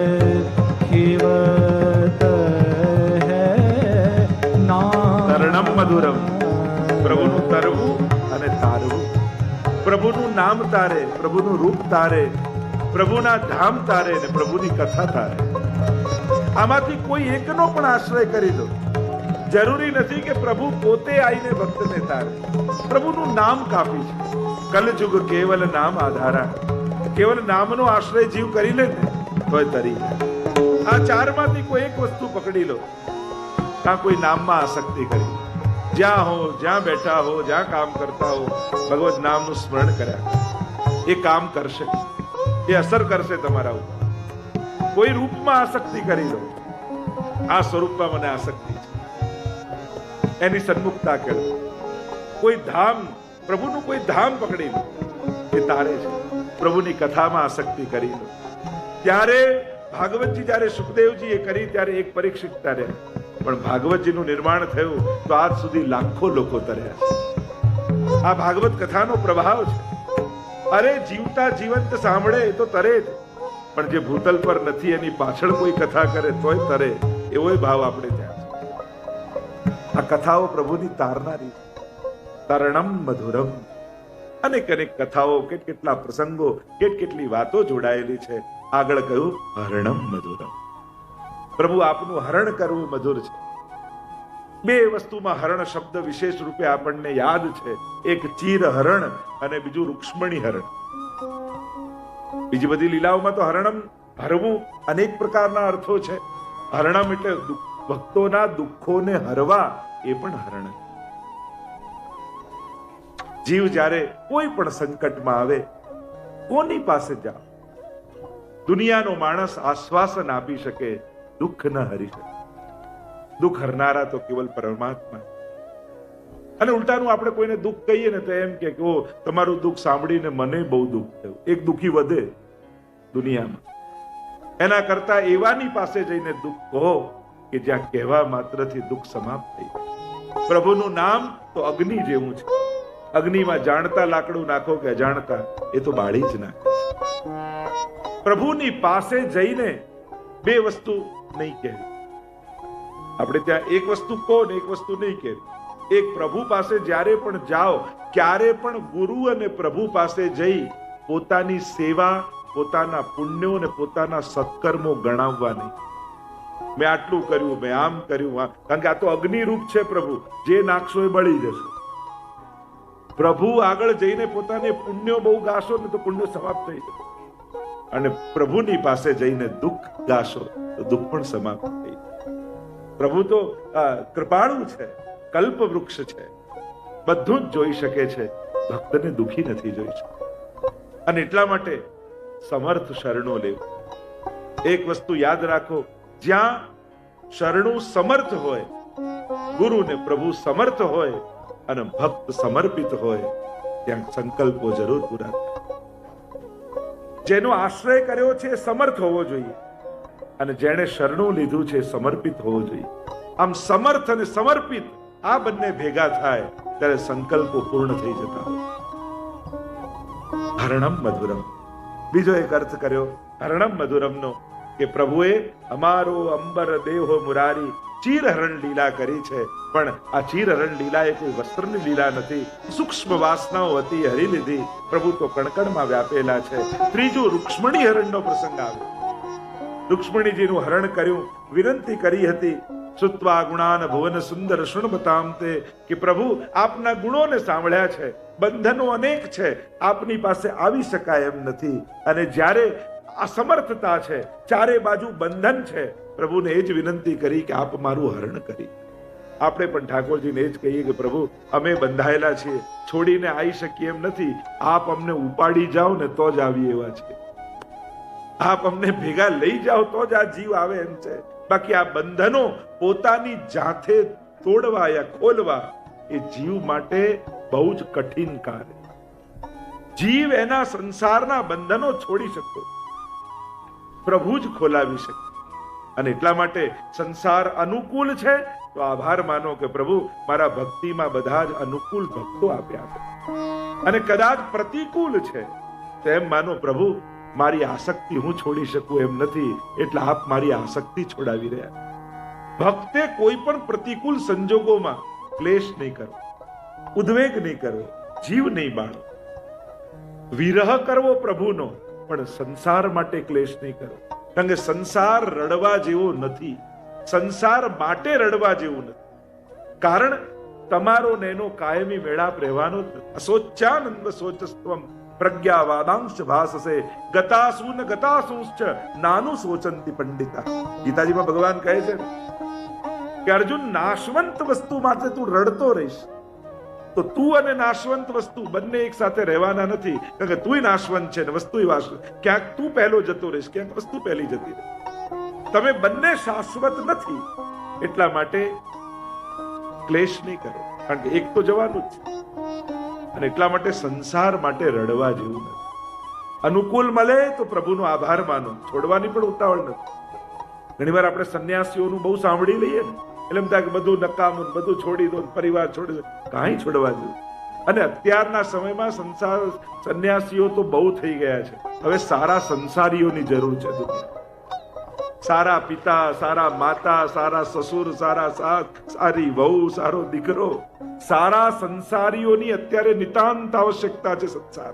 Speaker 2: खेवत है नाम.
Speaker 1: તરણમ મધુરમ, પ્રભુનું તરવું અને તારવું, પ્રભુનું નામ તારે, પ્રભુનું રૂપ તારે, પ્રભુના ધામ તારે ને પ્રભુની કથા તારે. આમાંથી કોઈ એકનો પણ આશ્રય કરી દો. જરૂરી નથી કે પ્રભુ પોતે આવીને ભક્તને તારે, પ્રભુનું નામ કાફી છે. કલયુગ કેવલ નામ આધારા, કેવલ નામનો આશ્રય જીવ કરી લે ને તોય તરી. આ 4 માંથી કોઈ એક વસ્તુ પકડી લો, કાં કોઈ નામમાં આસક્તિ કરી, જ્યાં હો, જ્યાં બેઠા હો, જ્યાં કામ કરતા હો, ભગવત નામનું સ્મરણ કર્યા, એ કામ કરશે, એ અસર કરશે તમારા ઉપર. કોઈ રૂપમાં આસક્તિ કરી લો, આ સ્વરૂપમાં મને આસક્તિ છે, એની સન્મુખતા કરો. કોઈ ધામ, પ્રભુનું કોઈ ધામ પકડી લો, એ તારે છે. પ્રભુની કથામાં આસક્તિ કરી લો. ત્યારે ભાગવતજી જ્યારે સુખદેવજી એ કરી ત્યારે એક પરીક્ષિત તર્યા, પણ ભાગવતજીનું નિર્માણ થયું તો આજ સુધી લાખો લોકો તર્યા છે. આ ભાગવત કથાનો પ્રભાવ છે. અરે જીવતા જીવંત સાંભળે એ તો તરે જ, પણ જે ભૂતલ પર નથી એની પાછળ કોઈ કથા કરે તોય તરે, એવો ભાવ આપણે ત્યાં છે. આ કથાઓ પ્રભુની તારનારી, તરણમ મધુરમ. અનેક અનેક કથાઓ, કેટલા પ્રસંગો, કેટલી વાતો જોડાયેલી છે. આગળ કહ્યું હરણમ મધુરમ. પ્રભુ આપનું હરણ કરવું મધુર છે. બે વસ્તુમાં હરણ શબ્દ વિશેષ રૂપે આપણને યાદ છે. એક ચીર હરણ અને બીજું રૂક્ષ્મણી હરણ. બીજી બધી લીલાઓમાં તો હરણમ, હરવું, અનેક પ્રકારના અર્થો છે. હરણમ એટલે ભક્તોના દુઃખોને હરવા, એ પણ હરણ. જીવ જ્યારે કોઈ પણ સંકટમાં આવે, કોની પાસે જાઓ? દુનિયાનો માણસ આશ્વાસન આપી શકે, દુઃખ ન હરી શકે. દુઃખ હરનારા તો કેવલ પરમાત્મા. અને ઉલટાનું આપણે કોઈને દુઃખ કહીએ ને તો એમ કે ઓ તમારું દુઃખ સાંભળીને મને બહુ દુઃખ થયું. એક દુઃખી વધે દુનિયામાં. એના કરતા એવાની પાસે જઈને દુઃખ કહો કે જ્યાં કહેવા માત્રથી દુઃખ સમાપ્ત થઈ જાય. પ્રભુનું નામ તો અગ્નિ જેવું છે. અગ્નિમાં જાણતા લાકડું નાખો કે અજાણતા, એ તો બાળી જ નાખે. પ્રભુની પાસે જઈને બે વસ્તુ નહીં કહેવી. આપણે ત્યાં એક વસ્તુ કહો ને એક વસ્તુ નહીં કહેવી. એક, પ્રભુ પાસે જ્યારે પણ જાઓ, ક્યારે પણ ગુરુ અને પ્રભુ પાસે જઈ પોતાની સેવા, પોતાના પુણ્યો અને પોતાના સત્કર્મો ગણાવવા નહીં. મેં આટલું કર્યું, મેં આમ કર્યું, કારણ કે આ તો અગ્નિ રૂપ છે. પ્રભુ જે નાખશો એ બળી જશે. પ્રભુ આગળ જઈને પોતાને પુણ્યો બહુ ગાશો ને તો પુણ્ય સમાપ્ત થઈ જશે. અને પ્રભુની પાસે જઈને દુઃખ ગાશો તો દુઃખ પણ સમાપ્ત થઈ જાય. પ્રભુ તો કૃપાળુ છે, કલ્પ વૃક્ષ છે, બધું જ જોઈ શકે છે, ભક્તને દુઃખી નથી જોઈ શકતો. અને એટલા માટે સમર્થ શરણો લેવું. એક વસ્તુ યાદ રાખો, જ્યાં શરણું સમર્થ હોય, ગુરુ ને પ્રભુ સમર્થ હોય અને ભક્ત સમર્પિત હોય, ત્યાં સંકલ્પો જરૂર પૂરા થાય. જેનો આશ્રય કર્યો છે એ સમર્થ હોવો જોઈએ, અને જેણે શરણું લીધું છે સમર્પિત હોવો જોઈએ. આમ સમર્થ અને સમર્પિત આ બંને ભેગા થાય ત્યારે સંકલ્પો પૂર્ણ થઈ જતા હોય. હરણમ મધુરમ. બીજો એક અર્થ કર્યો હરણમ મધુરમનો કે પ્રભુએ અમારો અંબર દેહો મુરારી ચીરહરણ લીલા કરી છે. પણ આ ચીરહરણ લીલા એ કોઈ વસ્ત્રની લીલા નથી, સૂક્ષ્મ વાસનાઓ હતી, હરી લીધી. પ્રભુ તો કણકણમાં વ્યાપેલા છે. ત્રીજું રૂક્ષ્મણી હરણનો પ્રસંગ આવે. રૂક્ષ્મણીજીનું હરણ કર્યું, વિનંતી કરી હતી, સુત્વા ગુણાન ભુવન સુંદર શૃણવતામ તે, કે પ્રભુ આપના ગુણોને સાંભળ્યા છે, બંધનો અનેક છે, આપની પાસે આવી શકાય એમ નથી. અને જ્યારે અસમર્થતા છે, ચારે બાજુ બંધન છે, પ્રભુને એ જ વિનંતી કરી કે આપ મારું હરણ કરી. આપણે પણ ઠાકોરજીને એ જ કહીએ કે પ્રભુ અમે બંધાયેલા છીએ, છોડીને આવી શકીએ એમ નથી. આપ અમને ઉપાડી જાઓ ને તો જ આવી એવા છે. આપ અમને ભેગા લઈ જાઓ તો જ આ જીવ આવે એમ છે. બાકી આ બંધનો પોતાની જાતે તોડવા યા ખોલવા એ જીવ માટે બહુ જ કઠિન કાર્ય. જીવ એના સંસારના બંધનો છોડી શકતો, પ્રભુ જ ખોલાવી શકે. અને એટલા માટે સંસાર અનુકૂળ છે તો આભાર માનો કે પ્રભુ મારા ભક્તિમાં બધા જ અનુકૂળ ભક્તો આપ્યા છે. અને કદાચ પ્રતિકૂળ છે તેમ માનો પ્રભુ મારી આસક્તિ હું છોડી શકું એમ નથી, એટલે આપ મારી આસક્તિ છોડાવી રહ્યા. ભક્તે કોઈ પણ પ્રતિકૂળ સંજોગોમાં ક્લેશ નહીં કરવો, ઉદ્વેગ નહીં કરવો, જીવ નહીં બાળવો. વિરહ કરવો પ્રભુનો, પણ સંસાર માટે ક્લેશ નહીં કરવો. કારણ કે સંસાર રડવા જેવો નથી, સંસાર માટે રડવા જેવું નથી. કારણ તમારો ને એનો કાયમી મેળાપ રહેવાનો જ નથી. અસોચ્યાનંદ સોચસ્ત્વમ પ્રજ્ઞાવાદાંશ ભાસસે ગતાસુન ગતાસુશ્ચ નાનું સોચંતી પંડિતા. ગીતાજીમાં ભગવાન કહે છે કે અર્જુન નાશવંત વસ્તુ માટે તું રડતો રહીશ, તો તું અને નાશવંત વસ્તુ બંને એક સાથે રહેવાના નથી, કારણ કે તું નાશવંત છે ને વસ્તુ ક્યાંક તું પહેલો જતો રહીશ, ક્યાંક વસ્તુ પહેલી જતી રહે. તમે બંને શાશ્વત નથી, એટલા માટે ક્લેશ નહીં કરો, કારણ કે એક તો જવાનું જ છે. અને એટલા માટે સંસાર માટે રડવા જેવું નથી. અનુકૂળ મળે તો પ્રભુનો આભાર માનો, છોડવાની પણ ઉતાવળ નથી. ઘણી વાર આપણે સંન્યાસીઓનું બહુ સાંભળી લઈએ ને, એટલે એમ થાય કે બધું નકામું, બધું છોડી દો, પરિવાર છોડી દો. કાંઈ છોડવા જેવું. અને અત્યારના સમયમાં સંન્યાસીઓ તો બહુ થઈ ગયા છે. હવે સારા સંસારીઓની જરૂર છે દુનિયા. સારા પિતા, સારા માતા, સારા સસુર, સારા સાસ, સારી વહુ, સારો દીકરો, સારા સંસારીઓની અત્યારે નિતાંત આવશ્યકતા છે સંસાર.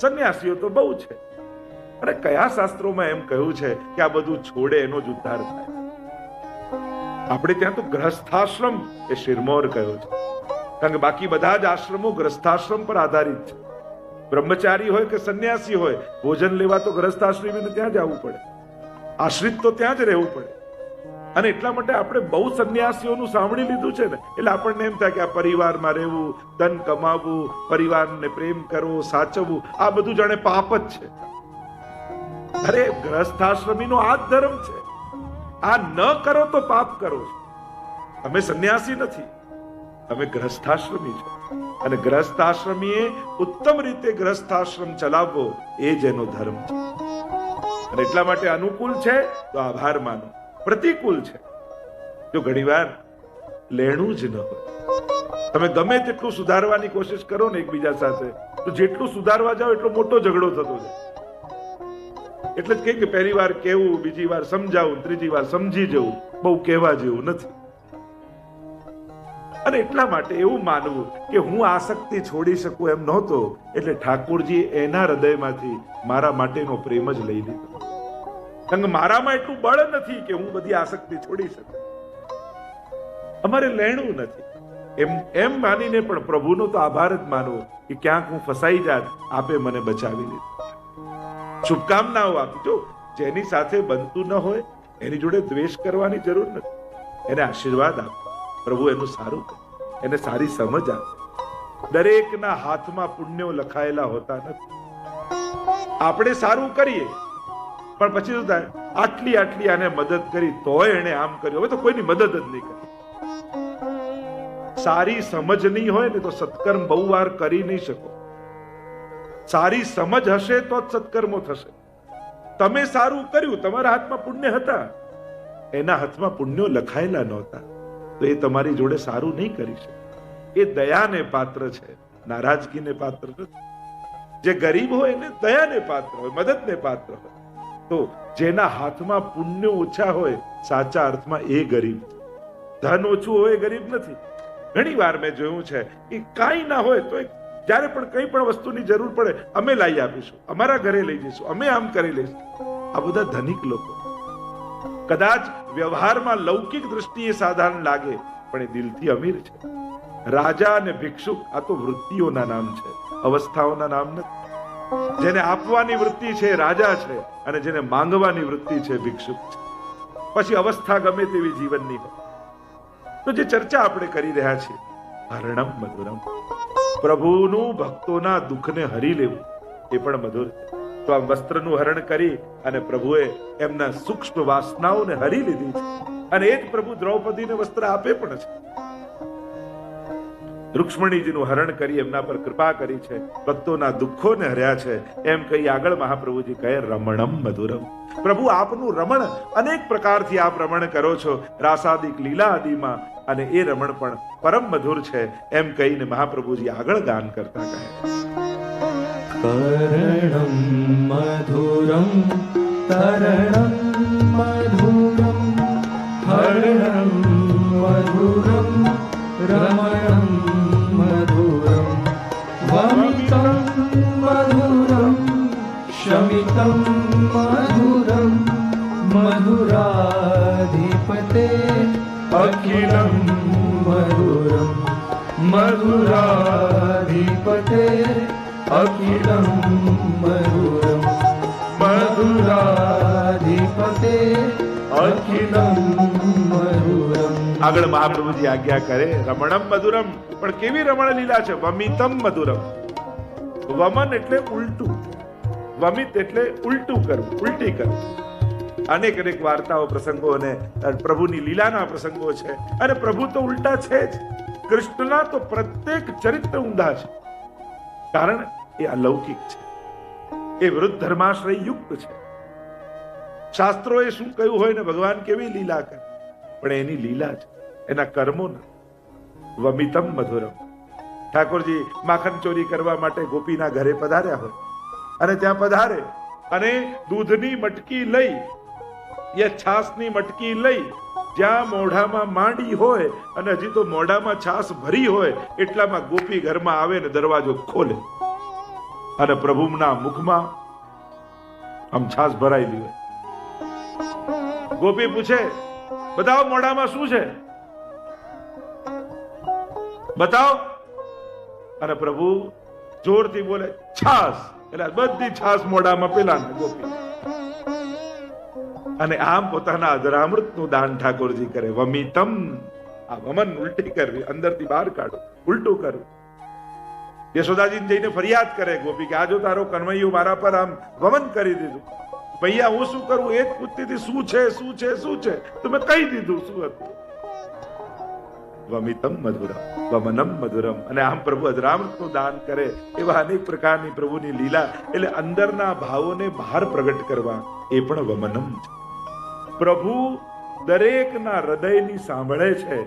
Speaker 1: સંન્યાસીઓ તો બહુ છે. અને કયા શાસ્ત્રોમાં એમ કહ્યું છે કે આ બધું છોડે એનો જ ઉદ્ધાર થાય? આપણે ત્યાં તો ગ્રહસ્થાશ્રમ એ શિરમોર કહ્યો છે, કારણ કે બાકી બધા જ આશ્રમો ગ્રહસ્થાશ્રમ પર આધારિત છે. બ્રહ્મચારી હોય કે સંન્યાસી હોય, ભોજન લેવા તો ગ્રહસ્થાશ્રમીને ત્યાં જવું પડે, આશ્રિત તો ત્યાં જ રહેવું પડે. અને એટલા માટે આપણે બહુ સંન્યાસીઓનું સાંભળી લીધું છે ને, એટલે આપણને એમ થાય કે આ પરિવારમાં રહેવું, ધન કમાવવું, પરિવારને પ્રેમ કરવો, સાચવવું, આ બધું જાણે પાપ જ છે. અરે ગ્રહસ્થાશ્રમીનો આ જ ધર્મ છે. આ ન કરો તો પાપ કરો છો. અમે સંન્યાસી નથી, અમે ગ્રહસ્થાશ્રમી છો. અને ગ્રહસ્થાશ્રમીએ ઉત્તમ રીતે ગ્રહસ્થાશ્રમ ચલાવવો એ જ એનો ધર્મ છે. અને એટલા માટે અનુકૂળ છે તો આભાર માનો, પ્રતિકૂળ છે જો ઘણીવાર લેણું જ ન હોય. તમે ગમે તેટલું સુધારવાની કોશિશ કરો ને એકબીજા સાથે, તો જેટલું સુધારવા જાઓ એટલો મોટો ઝઘડો થતો જાય. એટલે જ કે પહેલી વાર કહેવું, બીજી વાર સમજાવું, ત્રીજી વાર સમજી જવું બહુ કહેવા જેવું નથી. અને એટલા માટે એવું માનવું કે હું આસક્તિ છોડી શકું એમ નહોતો, એટલે ઠાકોરજી એના હૃદયમાંથી મારા માટેનો પ્રેમ જ લઈ લીધો. કારણ કે મારામાં એટલું બળ નથી કે હું બધી આસક્તિ છોડી શકું. અમારે લેણું નથી એમ માનીને પણ પ્રભુનો તો આભાર જ માનવો કે ક્યાંક હું ફસાઈ જાત, આપે મને બચાવી લીધો. શુભકામનાઓ આપજો. જેની સાથે બનતું ન હોય એની જોડે દ્વેષ કરવાની જરૂર નથી, એને આશીર્વાદ આપો. પ્રભુ એનું સારું કરે, એને સારી સમજ આપે. દરેકના હાથમાં પુણ્યો લખાયેલા હોતા નથી. આપણે સારું કરીએ પણ પછી શું થાય, આટલી આને મદદ કરી તોય એને આમ કર્યું, હવે તો કોઈની મદદ જ નહીં કરી. સારી સમજ નહીં હોય ને તો સત્કર્મ બહુ વાર કરી નહીં શકો. સારી સમજ હશે તો જ સત્કર્મો થશે. તમે સારું કર્યું, તમારા હાથમાં પુણ્ય હતા, એના હાથમાં પુણ્યો લખાયેલા નહોતા, તો એ તમારી જોડે સારું નહીં કરી શકે. એ દયાને પાત્ર છે, નારાજગીને પાત્ર નથી. જે ગરીબ હોય એને દયાને પાત્ર હોય, મદદને પાત્ર હોય. તો જેના હાથમાં પુણ્ય ઓછા હોય, સાચા અર્થમાં એ ગરીબ. ધન ઓછું હોય ગરીબ નથી. ઘણી વાર મેં જોયું છે કે કાંઈ ના હોય તો જ્યારે પણ કંઈ પણ વસ્તુની જરૂર પડે, અમે લાવી આપીશું, અમારા ઘરે લઈ જઈશું, અમે આમ કરી લઈશું. આ બધા ધનિક લોકો. કદાચ વ્યવહારમાં લૌકિક દ્રષ્ટિએ સાધારણ લાગે, પણ એ દિલથી અમીર છે. રાજા અને ભિક્ષુક આ તો વૃત્તિઓના નામ છે, અવસ્થાઓના નામ નથી. જેને આપવાની વૃત્તિ છે રાજા છે, અને જેને માંગવાની વૃત્તિ છે ભિક્ષુક છે. પછી અવસ્થા ગમે તેવી જીવનની હોય. તો જે ચર્ચા આપણે કરી રહ્યા છીએ, હરણમ મધુરમ, પ્રભુનું ભક્તોના દુઃખને હરી લેવું એ પણ મધુર છે. તો આ વસ્ત્રનું હરણ કરી અને પ્રભુએ એમના સૂક્ષ્મ વાસનાઓને હરી લીધી છે, અને એ જ પ્રભુ દ્રૌપદીને વસ્ત્ર આપે પણ છે. રૂક્ષ્મણીજીનું હરણ કરી એમના પર કૃપા કરી છે, ભક્તોના દુઃખોને હર્યા છે. એમ કહી આગળ મહાપ્રભુજી કહે રમણમ મધુરમ. પ્રભુ આપનું રમણ અનેક પ્રકારથી આપ રમણ કરો છો, રાસાદિક લીલા આદિમાં, અને એ રમણ પણ પરમ મધુર છે. એમ કહીને મહાપ્રભુજી આગળ ગાન કરતા કહે
Speaker 2: કરણમ મધુરમ તરણમ મધુરમ હરણમ મધુરમ રમણમ મધુરમ વમિતમ મધુરમ શમિતમ મધુરમ મધુરાધિપતે અખિલમ મધુરમ મધુરાધિપતે અખિલમ મધુરમ મધુરાધિપતે અખિલમ મધુરમ.
Speaker 1: આગળ મહાપ્રભુજી આજ્ઞા કરે, રમણમ મધુરમ, પણ કેવી રમણ લીલા છે, વમિતમ મધુરમ. વમન એટલે ઉલટું, વમિત એટલે ઉલટું કરવું, ઉલટી કરવું. અનેક અનેક વાર્તાઓ, પ્રસંગો અને પ્રભુની લીલાના પ્રસંગો છે. અને પ્રભુ તો ઉલટા છે જ. કૃષ્ણના તો પ્રત્યેક ચરિત્ર ઊંધા છે, કારણ એ અલૌકિક છે, એ વૃદ્ધ ધર્માશ્રય યુક્ત છે. શાસ્ત્રોએ શું કહ્યું હોય ને ભગવાન કેવી લીલા કરે, પણ એની લીલા છે, એના કર્મો ન. વમિતમ મધુરમ. ઠાકોરજી માખણ ચોરી કરવા માટે ગોપીના ઘરે પધાર્યા હોય અને ત્યાં પધારે અને દૂધની મટકી લઈ યા છાસની મટકી લઈ જ્યાં મોઢામાં માંડી હોય અને હજી તો મોઢામાં છાસ ભરી હોય એટલામાં ગોપી ઘરમાં આવે ને દરવાજો ખોલે અને પ્રભુના મુખમાં આમ છાસ ભરાયેલી હોય. ગોપી પૂછે, બતાવો મોઢામાં શું છે, બતાવો. અને પ્રભુ જોરથી બોલે, છાસ. એટલે બધી છાસ મોઢામાં પેલા ગોપી. અને આમ પોતાના અધરામૃતનું દાન ઠાકોરજી કરે. વમિતમ, આ વમન ઉલટી કરવી, અંદરથી બહાર કાઢો, ઉલટું કરવું. યશોદાજીને જઈને ફરિયાદ કરે ગોપી કે આ જો તારો કનવૈયો મારા પર આમ વમન કરી દીધું. ભૈયા હું શું કરું, એ જ પૂછતી હતી શું છે શું છે શું છે, તો મેં કહી દીધું શું હતું. વમિતમ મધુરમ, વમનમ મધુરમ. અને આમ પ્રભુ અધરામૃતનું દાન કરે. એવા અનેક પ્રકારની પ્રભુની લીલા, એટલે અંદરના ભાવોને બહાર પ્રગટ કરવા, એ પણ વમનમ છે. પ્રભુ દરેકના હૃદયની સાંભળે છે,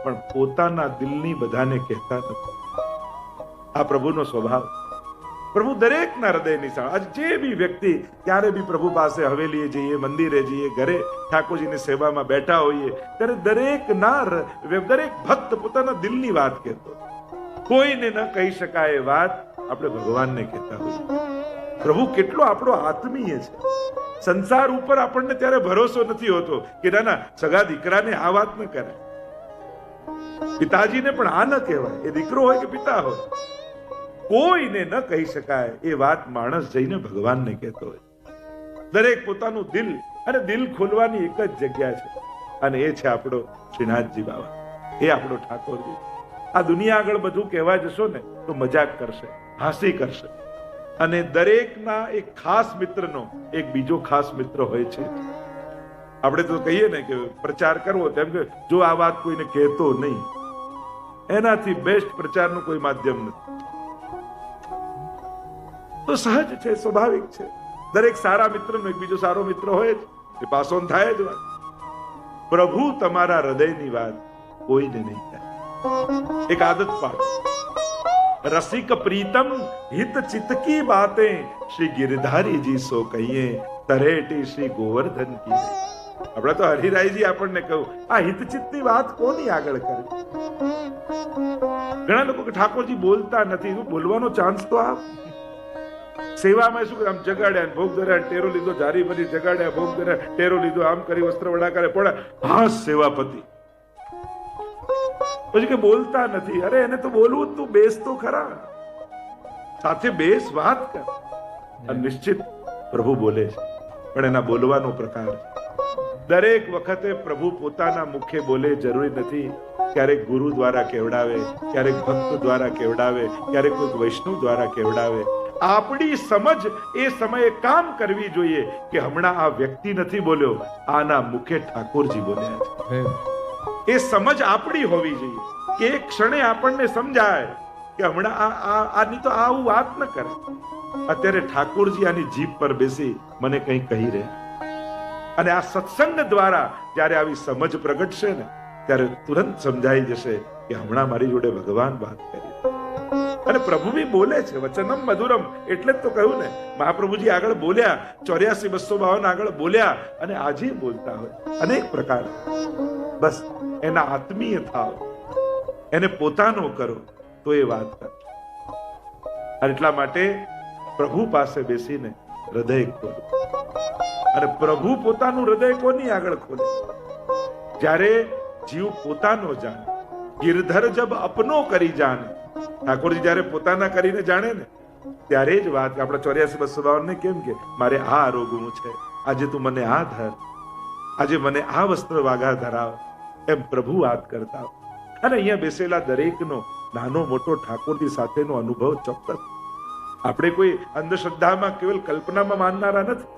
Speaker 1: પણ પોતાના દિલની બધાને કહેતા નથી. આ પ્રભુનો સ્વભાવ. પ્રભુ દરેકના હૃદયની સાંભળે. આજ જે બી વ્યક્તિ ક્યારે બી પ્રભુ પાસે હવેલીએ જઈએ, મંદિરે જઈએ, ઘરે ઠાકોરજીની સેવામાં બેઠા હોઈએ, ત્યારે દરેક ભક્ત પોતાના દિલની વાત કહેતો. કોઈને ન કહી શકાય એ વાત આપણે ભગવાનને કહેતા હોઈએ. પ્રભુ કેટલો આપણો આત્મીય છે. સંસાર ઉપર આપણને ત્યારે ભરોસો નથી હોતો કે ના સગા દીકરાને આ વાત ન કરે, પિતાજીને પણ આ ન કહેવાય, એ દીકરો હોય કે પિતા હોય. કોઈને ન કહી શકાય એ વાત માણસ જઈને ભગવાનને કહેતો હોય. દરેક પોતાનું દિલ, અને દિલ ખોલવાની એક જ જગ્યા છે, અને એ છે આપણો શ્રીનાથજી બાબા, એ આપણો ઠાકોરજી. આ દુનિયા આગળ બધું કહેવા જશો ને તો મજાક કરશે, હાસી કરશે. અને દરેકના એક ખાસ મિત્રનો એક બીજો ખાસ મિત્ર હોય છે. આપણે તો કહીએ ને કે પ્રચાર કરવો, તેમ કે જો આ વાત કોઈને કહેતો નહીં, એનાથી બેસ્ટ પ્રચારનું કોઈ માધ્યમ નથી. તો સહજ છે, સ્વાભાવિક છે. દરેક સારા મિત્રનો એક બીજો સારો મિત્ર હોય જ, એ પાસ ઓન થાય જ વાત. પ્રભુ તમારા હૃદયની વાત કોઈને નહીં થાય. એક આદત પાડો, રસિક પ્રીતમ હિત ચિત્ત કી બાतें શ્રી ગિરધારી જી સો કહીએ, તરેટી શ્રી ગોવર્ધન કી. આપણે તો હરિરાયજી આપણને કહ્યું, આ હિતચિત્તની વાત કોની આગળ કરે. ઘણા લોકો કે ઠાકોરજી બોલતા નથી, બોલવાનો ચાન્સ તો આપ. સેવામાં શું આમ જગાડ્યા, ભોગ ધર્યા, ટેરો લીધો, જારી ભરી જગાડ્યા, ભોગ ધર્યા, ટેરો લીધો, આમ કરી વસ્ત્ર વડા કરે, પણ હા સેવાપતિ. પછી કે બોલતા નથી. અરે એને તો બોલવું, તું બેસ તો ખરા, સાથે બેસ, વાત કર. નિશ્ચિત પ્રભુ બોલે છે, પણ એના બોલવાનો પ્રકાર. દરેક વખતે પ્રભુ પોતાના મુખે બોલે જરૂરી નથી. ક્યારેક ગુરુ દ્વારા કેવડાવે, ક્યારેક ભક્ત દ્વારા કેવડાવે, ક્યારેક કોઈ વૈષ્ણવ દ્વારા કેવડાવે. આપણી સમજ એ સમયે કામ કરવી જોઈએ કે હમણાં આ વ્યક્તિ નથી બોલ્યો, આના મુખે ઠાકોરજી બોલ્યા છે. એ સમજ આપણી હોવી જોઈએ કે એક ક્ષણે આપણને સમજાય કે હમણાં આની તો આવું વાત ન કરે, અત્યારે ઠાકોરજી આની જીભ પર બેસી મને કંઈ કહી રહે. અને આ સત્સંગ દ્વારા જ્યારે આવી સમજ પ્રગટશે ને, ત્યારે તુરંત સમજાઈ જશે કે હમણાં મારી જોડે ભગવાન વાત કરી. અને પ્રભુ બી બોલે છે, વચનમ મધુરમ. એટલે જ તો કહ્યું ને, મહાપ્રભુજી આગળ બોલ્યા, 84-252 આગળ બોલ્યા, અને આજે બોલતા હોય અનેક પ્રકાર. બસ એના આત્મીય થાવ, એને પોતાનો કરો તો એ વાત કરે. અને એટલા માટે પ્રભુ પાસે બેસીને હૃદય ખોલો. અને પ્રભુ પોતાનું હૃદય કોની આગળ ખોલે? જ્યારે જીવ પોતાનો જાણે. ગિરધર જબ અપનો કરી જાણે. ઠાકોરજી જયારે પોતાના કરીને જાણે ને, ત્યારે જ વાત. આપણા 84-252 ને કેમ કે મારે આ આરોગવું છે, આજે તું મને આ ધર, આજે મને આ વસ્ત્ર વાઘા ધરાવ, એમ પ્રભુ વાત કરતા હોય. અને અહીંયા બેસેલા દરેકનો નાનો મોટો ઠાકોરજી સાથેનો અનુભવ ચોક્કસ. આપણે કોઈ અંધશ્રદ્ધામાં કેવલ કલ્પનામાં માનનારા નથી.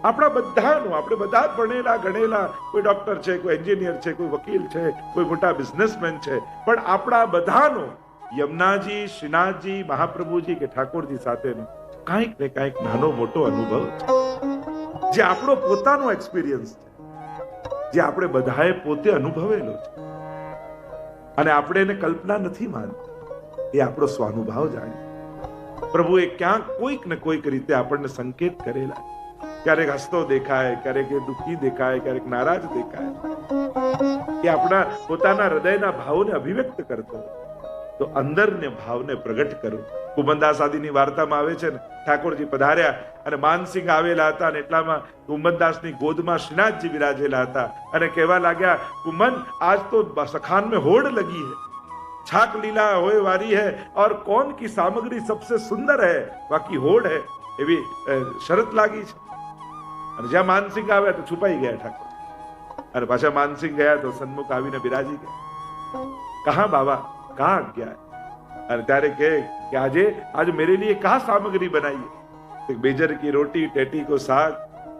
Speaker 1: આપણા બધાનું, આપણે બધા જ ભણેલા ગણેલા, કોઈ ડોક્ટર છે, કોઈ એન્જિનિયર છે, કોઈ વકીલ છે, કોઈ મોટા બિઝનેસમેન છે, પણ આપણા બધાનો યમુનાજી, શ્રીનાથજી, મહાપ્રભુજી કે ઠાકોરજી સાથેનો કાંઈક ને કાંઈક નાનો મોટો અનુભવ છે, જે આપણો પોતાનો એક્સપિરિયન્સ છે, જે આપણે બધાએ પોતે અનુભવેલો છે. અને આપણે એને કલ્પના નથી માનતા, એ આપણો સ્વાનુભાવ જાણે. પ્રભુએ ક્યાંક કોઈક ને કોઈક રીતે આપણને સંકેત કરેલા. ક્યારેક હસતો દેખાય, ક્યારેક દુઃખી દેખાય, ક્યારેક નારાજ દેખાય, એ આપણા પોતાના હૃદયના ભાવને અભિવ્યક્ત કરતો. તો અંદરને ભાવને પ્રગટ કરો. કુંભનદાસ આદિની વાર્તામાં આવે છે ને, ઠાકોરજી પધાર્યા અને માનસિંહ આવેલા હતા, અને એટલામાં કુંભનદાસની ગોદમાં શ્રીનાથજી વિરાજેલા હતા અને કહેવા લાગ્યા, કુંભન આજ તો સખાન में होड़ लगी है, छाक लीला होए वारी है और कौन की सामग्री सबसे सुंदर है, बाकी होड़ है, એવી શરત લાગી છે. અને જ્યાં માનસિંહ આવ્યા તો છુપાઈ ગયા ઠાકોર, અને પાછા માનસિંહ ગયા તો સન્મુખ આવીને બિરાજી ગયા. કહા બાબા, કહા આજ્ઞા? અને ત્યારે કહે કે आज मेरे लिए कहा सामग्री बनाई है? बेजर की रोटी, टेटी को साग,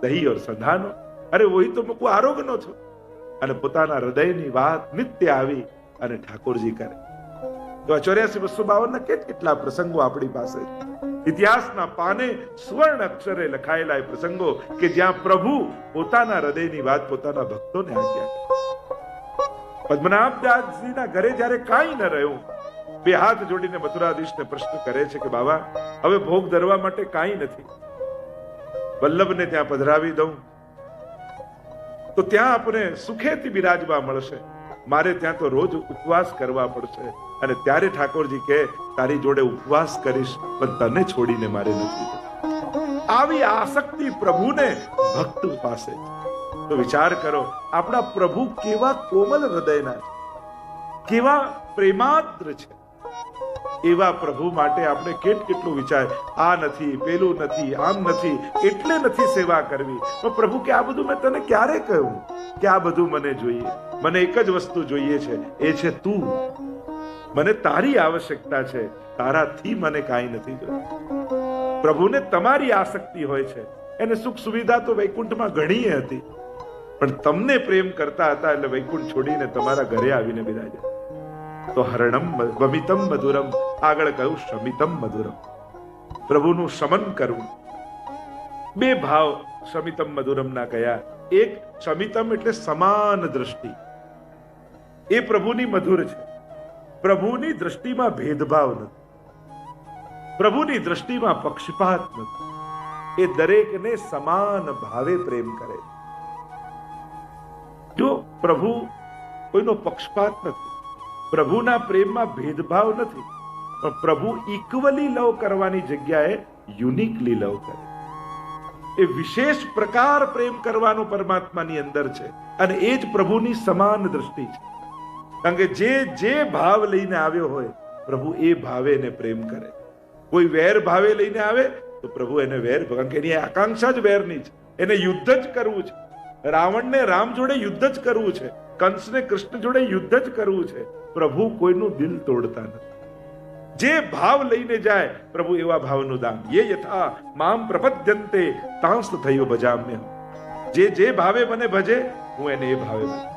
Speaker 1: दही और संधानो. अरे वही तो मुको आरोग्यનો છો. અને પોતાના હૃદયની વાત નિત્ય આવી અને ઠાકોરજી કરે. તો 84-252 કેટલા પ્રસંગો આપણી પાસે છે. ઇતિહાસના પાને સુવર્ણ અક્ષરે લખાયેલા એ પ્રસંગો કે જ્યાં પ્રભુ પોતાના હૃદયની વાત પોતાના ભક્તોને આજ્ઞા કરે. પદ્મનાભદાસજીના ઘરે જ્યારે કાંઈ ન રહ્યું, બે હાથ જોડીને મથુરાધીશને પ્રશ્ન કરે છે કે બાબા, હવે ભોગ ધરવા માટે કાંઈ નથી, વલ્લભને ત્યાં પધરાવી દઉં તો ત્યાં આપણે સુખેથી બિરાજવા મળશે, મારે ત્યાં તો રોજ ઉપવાસ કરવા પડશે. અને ત્યારે ઠાકોરજી કહે, તારી જોડે ઉપવાસ કરીશ પણ તને છોડીને મારે નથી. આવી આસક્તિ પ્રભુને ભક્ત પાસે છે. તો વિચાર કરો, આપણા પ્રભુ કેવા કોમલ હૃદયના છે, કેવા પ્રેમાદ્ર છે. એવા પ્રભુ માટે આપણે કેટલું વિચાર, આ નથી, પેલું નથી, આમ નથી, એટલે નથી સેવા કરવી. પણ પ્રભુ કે આ બધું મેં તને ક્યારે કહ્યું કે આ બધું મને જોઈએ? મને એક જ વસ્તુ જોઈએ છે, એ છે તું. મને તારી આવશ્યકતા છે, તારાથી મને કાંઈ નથી જોયું. પ્રભુને તમારી આસક્તિ હોય છે. એને સુખ સુવિધા તો વૈકુંઠમાં ઘણી હતી, પણ તમને પ્રેમ કરતા હતા એટલે વૈકુંઠ છોડીને તમારા ઘરે આવીને બિરાજ્યા. તો હરણમ વમિતમ મધુરમ, આગળ કહ્યું શમિતમ મધુરમ. પ્રભુનું શમન કરવું. બે ભાવ શમિતમ મધુરમ ના કયા. એક શમિતમ એટલે સમાન દ્રષ્ટિ, એ પ્રભુની મધુર છે. પ્રભુની દ્રષ્ટિમાં ભેદભાવ નથી, પ્રભુની દ્રષ્ટિમાં પક્ષપાત નથી. એ દરેકને સમાન ભાવે પ્રેમ કરે. જો પ્રભુ કોઈનો પક્ષપાત નથી, પ્રભુના પ્રેમમાં ભેદભાવ નથી, પણ પ્રભુ ઇક્વલી લવ કરવાની જગ્યાએ યુનિકલી લવ કરે. એ વિશેષ પ્રકાર પ્રેમ કરવાનો પરમાત્માની અંદર છે, અને એ જ પ્રભુની સમાન દ્રષ્ટિ છે. કારણ કે જે ભાવ લઈને આવ્યો હોય, પ્રભુ એ ભાવે એને પ્રેમ કરે. કોઈ વેર ભાવે લઈને આવે તો પ્રભુ એને વેર, કારણ કે એની આકાંક્ષા જ વેરની છે, એને યુદ્ધ જ કરવું છે. રાવણને રામ જોડે યુદ્ધ જ કરવું છે, કંસને કૃષ્ણ જોડે યુદ્ધ જ કરવું છે. પ્રભુ કોઈનું દિલ તોડતા નથી. જે ભાવ લઈને જાય પ્રભુ એવા ભાવનું દાન. યે યથા મામ પ્રપદ્યન્તે તાંસ થયો ભજામ્ય. જે ભાવે મને ભજે હું એને એ ભાવે ભજું.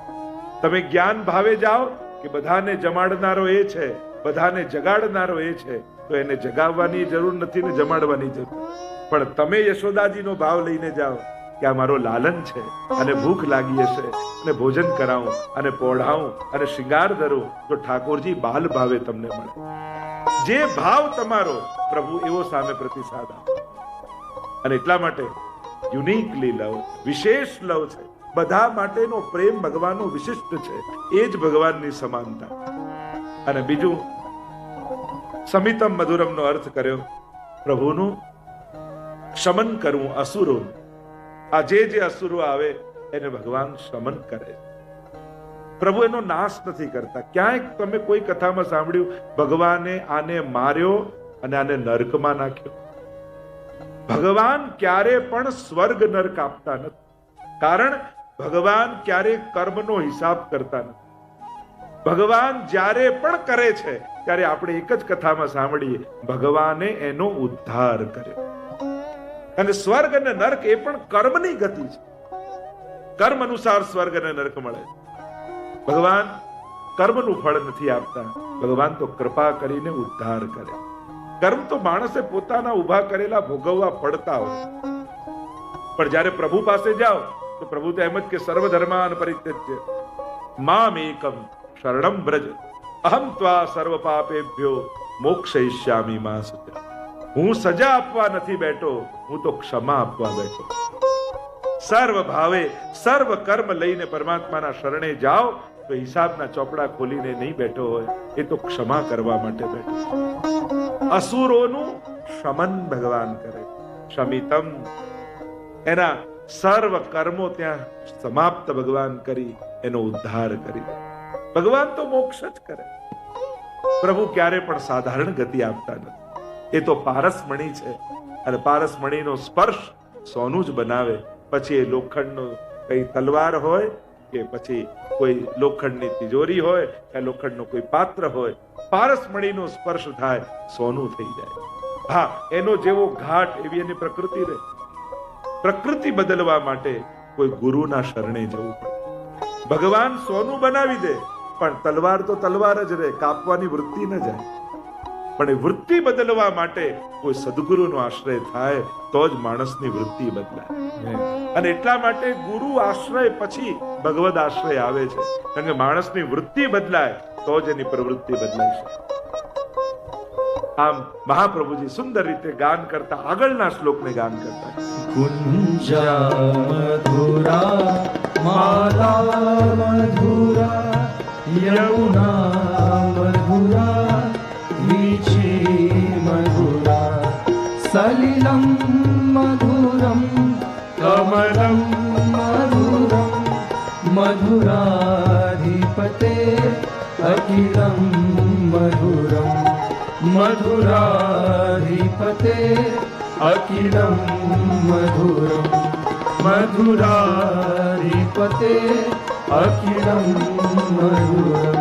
Speaker 1: તમે જ્ઞાન ભાવે જાઓ કે બધાને જમાડનારો એ છે, બધાને જગાડનારો એ છે, તો એને જગાવવાની જરૂર નથી ને જમાડવાની જરૂર. પણ તમે યશોદાજીનો ભાવ લઈને જાઓ કે આ મારો લાલન છે અને ભૂખ લાગી હશે અને ભોજન કરાવું અને પોઢાવું અને શિંગાર ધરું, તો ઠાકોરજી બાલ ભાવે તમને મળે. જે ભાવ તમારો પ્રભુ એવો સામે પ્રતિસાદ આપે. અને એટલા માટે યુનિકલી લવ, વિશેષ લવ છે. બધા માટેનો પ્રેમ ભગવાનનો વિશિષ્ટ છે, એ જ ભગવાનની સમાનતા. અને બીજું સમિતમ મધુરમનો અર્થ કર્યો પ્રભુનું શમન કરવું અસુરો. આ જે અસુરો આવે એને ભગવાન શમન કરે. પ્રભુ એનો નાશ નથી કરતા. ક્યાંક તમે કોઈ કથામાં સાંભળ્યું ભગવાને આને માર્યો અને આને નરકમાં નાખ્યો? ભગવાન ક્યારે પણ સ્વર્ગ નરક આપતા નથી, કારણ ભગવાન ક્યારે કર્મનો હિસાબ કરતા નથી. ભગવાન જ્યારે પણ કરે છે ત્યારે આપણે એક જ કથામાં સાંભળીએ, ભગવાને એનો ઉદ્ધાર કર્યો. અને સ્વર્ગ અને નર્ક એ પણ કર્મની ગતિ છે. કર્મ અનુસાર સ્વર્ગ અને નર્ક મળે. ભગવાન કર્મનું ફળ નથી આપતા, ભગવાન તો કૃપા કરીને ઉદ્ધાર કરે. કર્મ તો માણસે પોતાના ઉભા કરેલા ભોગવવા પડતા હોય, પણ જ્યારે પ્રભુ પાસે જાઓ તો પ્રભુ તો એમ જ કે સર્વ ધર્માન પરિત્યજ્ય મામ એકમ શરણમ વ્રજ અહમ ત્વા સર્વ પાપેભ્યો મોક્ષયિષ્યામિ મા શુચિ. હું સજા આપવા નથી બેઠો, હું તો ક્ષમા આપવા બેઠો. સર્વ ભાવે સર્વ કર્મ લઈને પરમાત્માના શરણે જાઓ તો હિસાબના ચોપડા ખોલીને નહીં બેઠો હોય, એ તો ક્ષમા કરવા માટે બેઠો. અસુરોનું શમન ભગવાન કરે. શમિતમ, એના સર્વ કર્મો ત્યાં સમાપ્ત ભગવાન કરી એનો ઉદ્ધાર કરી. ભગવાન તો મોક્ષ જ કરે. પ્રભુ ક્યારે પણ સાધારણ ગતિ આપતા નથી. એ તો પારસમણી છે, અને પારસમણીનો સ્પર્શ સોનું જ બનાવે. પછી એ લોખંડનો કઈ તલવાર હોય કે પછી કોઈ લોખંડની તિજોરી હોય કે લોખંડનો કોઈ પાત્ર હોય, પારસમણીનો સ્પર્શ થાય સોનું થઈ જાય. હા, એનો જેવો ઘાટ એવી એની પ્રકૃતિ રહે. પ્રકૃતિ બદલવા માટે કોઈ ગુરુના શરણે જવું પડે. ભગવાન સોનું બનાવી દે, પણ તલવાર તો તલવાર જ રહે, કાપવાની વૃત્તિ ન જાય. પણ એ વૃત્તિ બદલવા માટે કોઈ સદગુરુનો આશ્રય થાય તો જ માણસની વૃત્તિ બદલાય. અને એટલા માટે ગુરુ આશ્રય પછી ભગવદ આશ્રય આવે છે, કારણ કે માણસની વૃત્તિ બદલાય તો જ એની પ્રવૃત્તિ બદલાય છે. આમ મહાપ્રભુજી સુંદર રીતે ગાન કરતા આગળના શ્લોકને ગાન કરતા,
Speaker 2: कुञ्जा मधुरा माला मधुरा यमुना मधुरा वीची मधुरा सलिलं मधुरं कमलं मधुरं मधुराधिपते अखिलं मधुरं मधुराधिपते अखिलं मधुरं मधुराधिपते अखिलं मधुरं.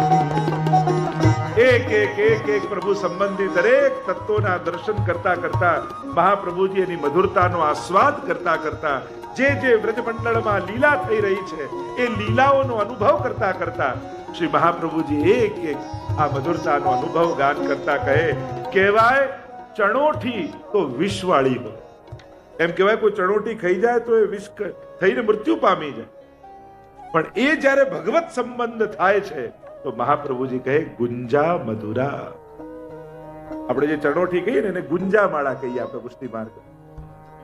Speaker 1: એક એક એક એક પ્રભુ સંબંધી દરેક તત્વોના દર્શન કરતા કરતા મહાપ્રભુજી એની મધુરતાનો આસ્વાદ કરતા કરતા જે જે વ્રજમંડળમાં લીલા થઈ રહી છે એ લીલાઓનો અનુભવ કરતા કરતા શ્રી મહાપ્રભુજી એક એક આ મધુરતાનો અનુભવ ગાન કરતા કહે, કહેવાય ચણોઠી તો વિષવાળી હોય. એમ કહેવાય કોઈ ચણોઠી ખાઈ જાય તો એ વિષ થઈને મૃત્યુ પામી જાય, પણ એ જ્યારે ભગવત સંબંધ થાય છે તો મહાપ્રભુજી કહે ગુંજા મધુરા. આપણે જે ચણોઠી કહીએ ને એને ગુંજા માળા કહીએ આપણે પુષ્ટિ માર્ગ.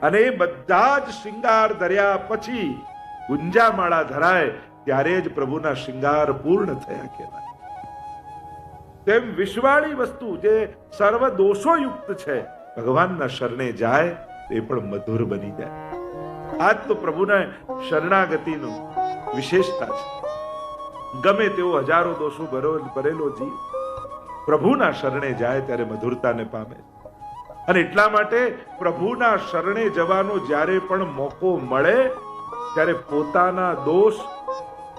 Speaker 1: અને એ બધા જ શૃંગાર ધર્યા પછી ગુંજા માળા ધરાય ત્યારે જ પ્રભુના શૃંગાર પૂર્ણ થયા કહેવાય. તેમ વિશ્વાળી વસ્તુ જે સર્વ દોષો યુક્ત છે ભગવાનના શરણે જાય એ પણ મધુર બની જાય. આજ તો પ્રભુના શરણાગતિનું વિશેષતા છે. ગમે તેવો હજારો દોષો ભરેલો જીવ પ્રભુના શરણે જાય ત્યારે મધુરતાને પામે. અને એટલા માટે પ્રભુના શરણે જવાનો જ્યારે પણ મોકો મળે ત્યારે પોતાના દોષ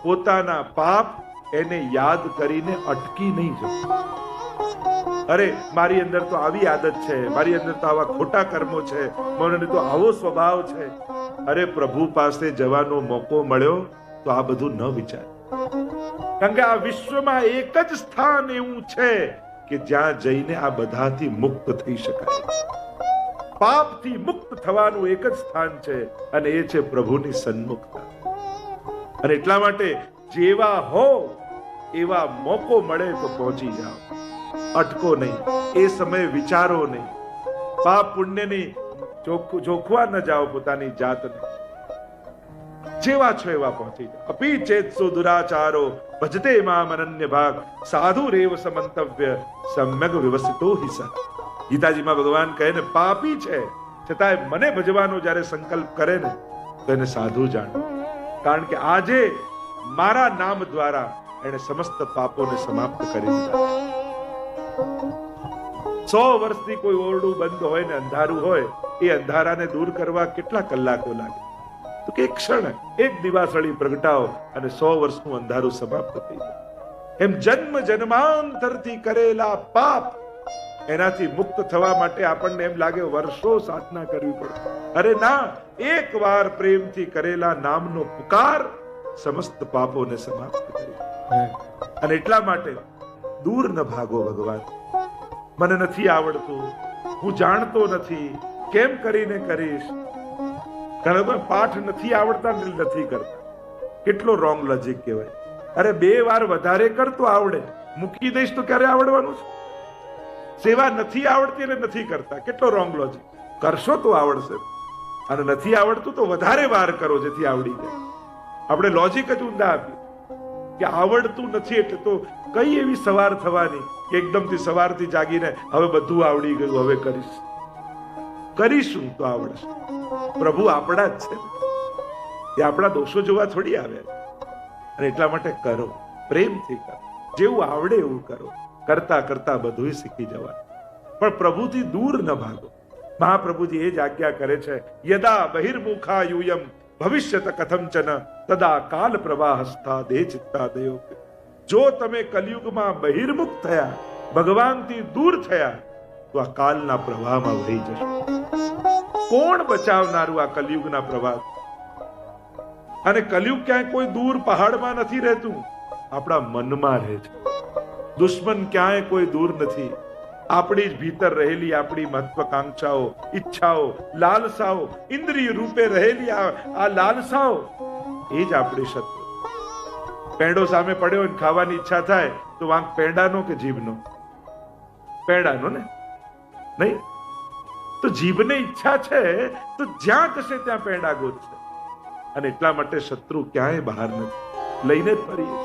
Speaker 1: પોતાના પાપ એને યાદ કરીને અટકી નહીં જવું. અરે મારી અંદર તો આવી આદત છે, મારી અંદર તો આવા ખોટા કર્મો છે, મને તો આવો સ્વભાવ છે. અરે પ્રભુ પાસે જવાનો મોકો મળ્યો તો આ બધું ન વિચાર, કારણ કે આ વિશ્વમાં એક જ સ્થાન એવું છે કે જ્યાં જઈને આ બધાથી મુક્ત થઈ શકાય. પાપથી મુક્ત થવાનું એક જ સ્થાન છે અને એ છે પ્રભુની સન્મુખતા. અને એટલા માટે જેવા હો એવા મોકો મળે તો પહોંચી જાઓ, અટકો નહીં. એ સમયે વિચારો નહીં, પાપ પુણ્યની જોખવા ન જાઓ પોતાની જાતને. જેવા છો એવા પહોંચી જાઓ. અપી ચેતસો દુરાચારો ભજતે મામ અનન્ય ભાગ સાધુ રેવ સમંતવ્ય સમ્યક વ્યવસ્થિતો હિ સહ. ગીતાજીમાં ભગવાન કહે ને પાપી છે છતાંય મને ભજવાનો જ્યારે સંકલ્પ કરે ને તો એને સાધુ જાણો, કારણ કે આજે મારા નામ દ્વારા એને સમસ્ત પાપોને સમાપ્ત કરી દીધા. 100 વર્ષથી કોઈ ઓરડું બંધ હોય ને અંધારું હોય, એ અંધારાને દૂર કરવા કેટલા કલાકો લાગે? તો કે એક ક્ષણ એક દિવાસળી પ્રગટાવો અને 100 વર્ષનું અંધારું સમાપ્ત થઈ જાય. એમ જન્મ જન્માંતરથી કરેલા પાપ એનાથી મુક્ત થવા માટે આપણને એમ લાગે વર્ષો સાધના કરવી પડે. અરે ના, એક વાર પ્રેમથી કરેલા નામનો પુકાર સમસ્ત પાપોને સમાપ્ત કરી. અને એટલા માટે દૂર ન ભાગો ભગવાન. મને નથી આવડતું, હું જાણતો નથી, કેમ કરીને કરીશ. ઘણા પાઠ નથી આવડતા ને નથી કરતા. કેટલો રોંગ લોજિક કહેવાય. અરે 2 વાર વધારે કર તો આવડે, મૂકી દઈશ તો ક્યારે આવડવાનું છે? સેવા નથી આવડતી એટલે નથી કરતા. કેટલો રોંગ લોજિક. કરશો તો આવડશે, અને નથી આવડતું તો વધારે વાર કરો જેથી આવડી જાય. આપણે લોજિક જ ઊંધા આપીએ કે આવડતું નથી એટલે તો કઈ એવી સવાર થવાની કે એકદમથી સવારથી જાગીને હવે બધું આવડી ગયું, હવે કરીશું તો આવડશે. પ્રભુ આપણા જ છે, એ આપણા દોષો જોવા થોડી આવે. અને એટલા માટે કરો, પ્રેમથી કરો, જેવું આવડે એવું કરો. કરતા કરતા બધું શીખી જવાનું. પણ પ્રભુથી દૂર ન ભાગો. મહાપ્રભુજી એ જ આજ્ઞા કરે છે, યદા બહિર્મુખા યુયમ ભવિષ્યત કથંચન તદા કાલ પ્રવાહસ્થા દે ચિત્તા દયો. જો તમે કલયુગમાં બહિર્મુખ થયા, ભગવાનથી દૂર થયા, તો આ કાલના પ્રવાહમાં વહી જશો. કોણ બચાવનારું આ કલયુગના પ્રવાહ? અને કલયુગ ક્યાંય કોઈ દૂર પહાડમાં નથી રહેતું, આપણા મનમાં રહે છે. દુશ્મન ક્યાંય કોઈ દૂર નથી. આપણી જ ભીતર રહેલી આપણી મહત્વાકાંક્ષાઓ, ઈચ્છાઓ, લાલસાઓ, ઇન્દ્રિય રૂપે રહેલી આ લાલસાઓ એ જ આપણી શત્રુ. પેંડો સામે પડ્યો ને ખાવાની ઈચ્છા થાય તો વાંક પેંડાનો કે જીભનો? પેંડાનો ને, નહીં તો જીભને ઈચ્છા છે તો જ્યાં જશે ત્યાં પેંડા ગોતશે. અને એટલા માટે શત્રુ ક્યાંય બહાર નથી, લઈને જ ફરીએ.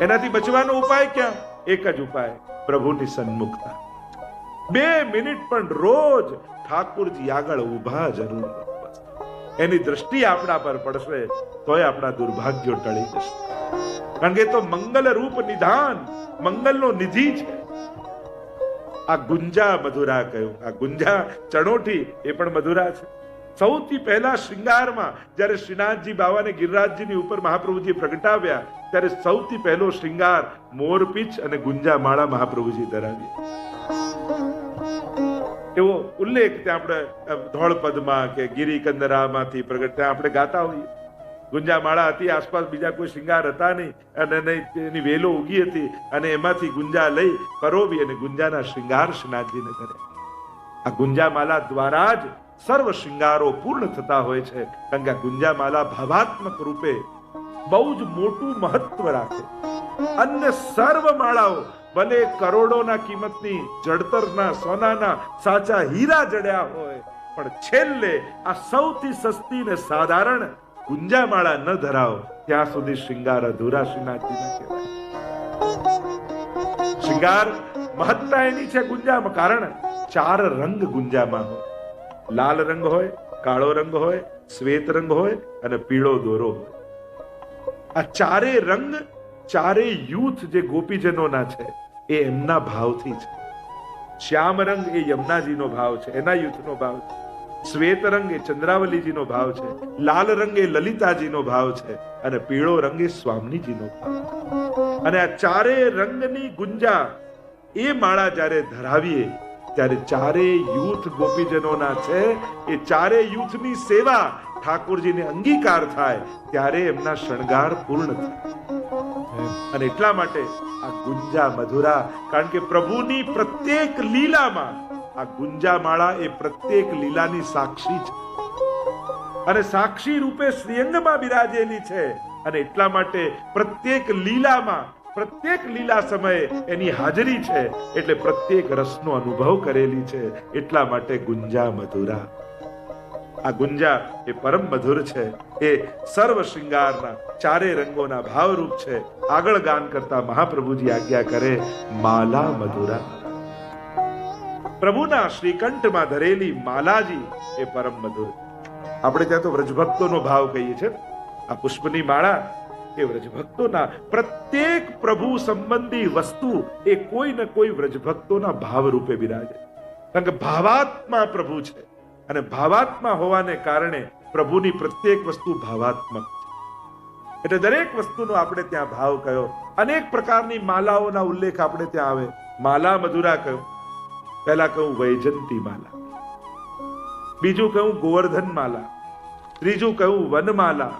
Speaker 1: એનાથી બચવાનો ઉપાય ક્યાં? એક જ ઉપાય, પ્રભુની સન્મુખતા. 2 મિનિટ પણ રોજ ઠાકોરજી આગળ ઊભા જરૂર. એની દ્રષ્ટિ આપણા પર પડશે તોય આપણા દુર્ભાગ્યો ટળી જશે. કારણ કે તો મંગલ રૂપ નિધાન, મંગલનો નિધિ છે. આ ગુંજા મધુરા કહ્યું. આ ગુંજા ચણોઠી એ પણ મધુરા છે. સૌથી પહેલા શૃંગારમાં જ્યારે શ્રીનાથજી બાવાને ગિરિરાજજીની ઉપર મહાપ્રભુજી પ્રગટાવ્યા ત્યારે સૌથી પહેલો શૃંગાર મોરપીંછ અને ગુંજા માળા મહાપ્રભુજી ધરાવી. એવો ઉલ્લેખ ત્યાં આપણે ધોળપદમાં કે ગિરિકંદરામાંથી પ્રગટ ત્યાં આપણે ગાતા હોઈએ. ગુંજા માળા હતી, આસપાસ બીજા કોઈ શૃંગાર હતા નહીં, અને એની વેલો ઉગી હતી, અને એમાંથી ગુંજા લઈ પરોવી અને ગુંજાના શૃંગાર શ્રીનાથજીને કર્યા. આ ગુંજા માલા દ્વારા જ સર્વ શૃંગારો પૂર્ણ થતા હોય છે. કારણ કે આ ગુંજા માલા ભાવાત્મક રૂપે બહુ જ મોટું મહત્વ રાખે. અન્ય સર્વ માળાઓ ભલે કરોડોના કિંમતની જડતરના સોનાના સાચા હીરા જડ્યા હોય, પણ છેલ્લે આ સૌથી સસ્તી ને સાધારણ ગુંજા માળા ન ધરાવો ત્યાં સુધી શૃંગાર અધૂરા શ્રીનાથજીના કહેવાય. શૃંગાર મહત્તા એની છે ગુંજામાં, કારણ 4 રંગ ગુંજામાં હોય. લાલ રંગ હોય, કાળો રંગ હોય, શ્વેત રંગ હોય અને પીળો દોરો હોય. આ 4 રંગ, 4 યુથ જે ગોપીજનોના છે એ એમના ભાવથી છે. શ્યામ રંગ એ યમુનાજીનો ભાવ છે, એના યુથનો ભાવ છે. શ્વેત રંગ એ ચંદ્રાવલીજીનો ભાવ છે, લાલ રંગ એ લલિતાજીનો ભાવ છે, અને પીળો રંગ એ સ્વામીજીનો ભાવ. અને આ 4 રંગની ગુંજા એ માળા જ્યારે ધરાવીએ ત્યારે 4 યુથ ગોપીજનોના છે. એ 4 યુથની સેવા ઠાકોરજીને અંગીકાર થાય ત્યારે એમના શણગાર પૂર્ણ થાય. અને એટલા માટે આ ગુંજા મધુરા, કારણ કે પ્રભુની પ્રત્યેક લીલામાં આ ગુંજા માળા એ પ્રત્યેક લીલાની સાક્ષી છે, અને સાક્ષી રૂપે શ્રીઅંગમાં બિરાજેલી છે. અને એટલા માટે પ્રત્યેક લીલામાં, પ્રત્યેક લીલા સમયે એની હાજરી છે, એટલે પ્રત્યેક રસનો અનુભવ કરેલી છે. એટલા માટે ગુંજા મધુરા. આ ગુંજા એ પરમ મધુર છે. એ સર્વ શૃંગારના 4 રંગોના ભાવરૂપ છે. આગળ ગાન કરતા મહાપ્રભુજી આજ્ઞા કરે, માલા મધુરા. પ્રભુના શ્રીકંઠમાં ધરેલી માલાજી એ પરમ મધુર. આપણે ત્યાં તો વ્રજભક્તોનો ભાવ કહીએ છીએ. આ પુષ્પની માળા એ વ્રજભક્તોના, પ્રત્યેક પ્રભુ સંબંધી વસ્તુ એ કોઈ ને કોઈ વ્રજભક્તોના ભાવ રૂપે બિરાજે. કારણ કે ભાવાત્મા પ્રભુ છે, અને ભાવાત્મા હોવાને કારણે પ્રભુની પ્રત્યેક વસ્તુ ભાવાત્મક છે. એટલે દરેક વસ્તુનો આપણે ત્યાં ભાવ કયો. અનેક પ્રકારની માલાઓના ઉલ્લેખ આપણે ત્યાં આવે. માલા મધુરા કયો, પહેલા કહું વૈજંતી માલા, બીજું કહું ગોવર્ધન માલા, ત્રીજું કહું વનમાલા,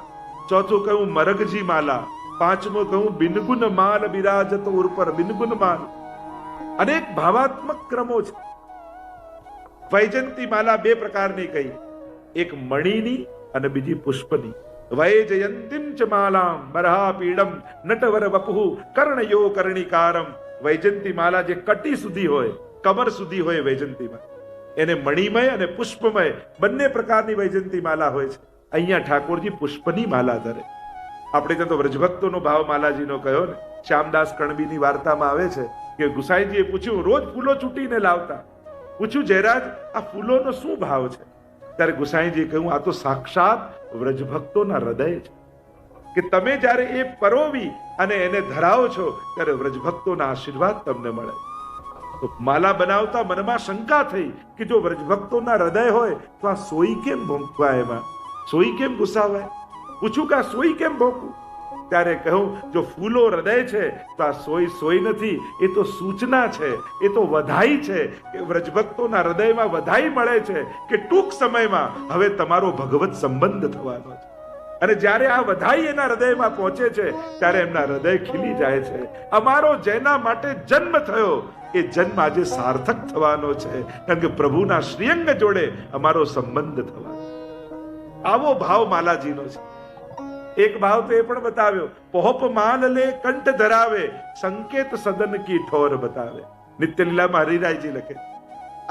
Speaker 1: ચોથું કહું મરગજી માલા, પાંચમું કહું બિનગુન માલ બિરાજત ઉપર બિનગુન માલ. અનેક ભાવાત્મક ક્રમો છે. વૈજંતી માલા બે પ્રકારની કહી, એક મણીની અને બીજી પુષ્પની. વૈજયંતીમ ચ માલામ બરહા પીડમ નટવર વપુઃ કર્ણયો કર્ણિકારમ. વૈજંતી માલા જે કટી સુધી હોય, કમર સુધી હોય વૈજંતી માલા, એને મણિમય અને પુષ્પમય બંને પ્રકારની વૈજંતી માલા હોય છે. અહીંયા ઠાકોરજી પુષ્પની માલા ધરે. આપણે ત્યાં તો વ્રજભક્તોનો ભાવ માલાજીનો કયો ને. શ્યામદાસ કણબીની વાર્તામાં આવે છે કે ગુસાઈજીએ પૂછ્યું, રોજ ફૂલો ચૂંટીને લાવતા, પૂછ્યું જયરાજ આ ફૂલોનો શું ભાવ છે? ત્યારે ગુસાઈજીએ કહ્યું, આ તો સાક્ષાત વ્રજભક્તોના હૃદય છે, કે તમે જ્યારે એ પરોવી અને એને ધરાવો છો ત્યારે વ્રજભક્તોના આશીર્વાદ તમને મળે. તો માલા બનાવતા મનમાં શંકા થઈ કે જો વ્રજભક્તોના હૃદય હોય તો આ સોઈ કેમ ભોંકવાય, એમાં સોઈ કેમ ઘુસાવાય? પૂછું કે આ સોઈ કેમ ભોંકવું? ત્યારે કહું, જો ફૂલો હૃદય છે તો આ સોઈ સોઈ નથી, એ તો સૂચના છે, એ તો વધાઈ છે કે વ્રજભક્તોના હૃદયમાં વધાઈ મળે છે કે ટૂંક સમયમાં હવે તમારો ભગવત સંબંધ થવાનો છે. અને જ્યારે આ વધાઈ એના હૃદયમાં પહોંચે છે ત્યારે એમના હૃદય ખીલી જાય છે. અમારો જેના માટે જન્મ થયો એ જન્મ આજે સાર્થક થવાનો છે, કારણ કે પ્રભુના શ્રીઅંગ જોડે અમારો સંબંધ થવાનો. આવો ભાવ માલાજીનો છે. એક ભાવ તો એ પણ બતાવ્યો, પહોપ માલ લે કંઠ ધરાવે સંકેત સદન કી ઠોર બતાવે. નિત્ય લીલામાં હરિરાયજી લખે,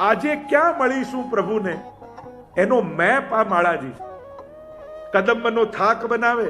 Speaker 1: આજે ક્યાં મળીશું પ્રભુને એનો મેપ આ માળાજી. કદંબનો થાક બનાવે,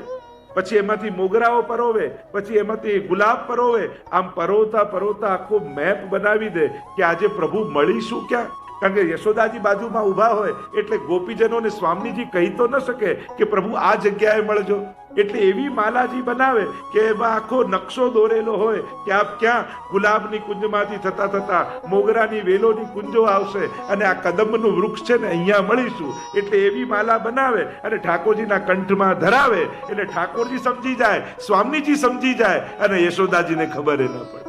Speaker 1: પછી એમાંથી મોગરાઓ પરોવે, પછી એમાંથી ગુલાબ પરોવે, આમ પરોવતા પરોવતા આખો મેપ બનાવી દે કે આજે પ્રભુ મળીશું ક્યાં. કારણ કે યશોદાજી બાજુમાં ઊભા હોય એટલે ગોપીજનોને સ્વામીજી કહી તો ન શકે કે પ્રભુ આ જગ્યાએ મળજો. એટલે એવી માલાજી બનાવે કે એમાં આખો નકશો દોરેલો હોય કે આપ ક્યાં ગુલાબની કુંજમાંથી થતા થતા મોગરાની વેલોની કુંજો આવશે અને આ કદંબનું વૃક્ષ છે ને અહીંયા મળીશું. એટલે એવી માલા બનાવે અને ઠાકોરજીના કંઠમાં ધરાવે એટલે ઠાકોરજી સમજી જાય, સ્વામીજી સમજી જાય અને યશોદાજીને ખબર ન પડે.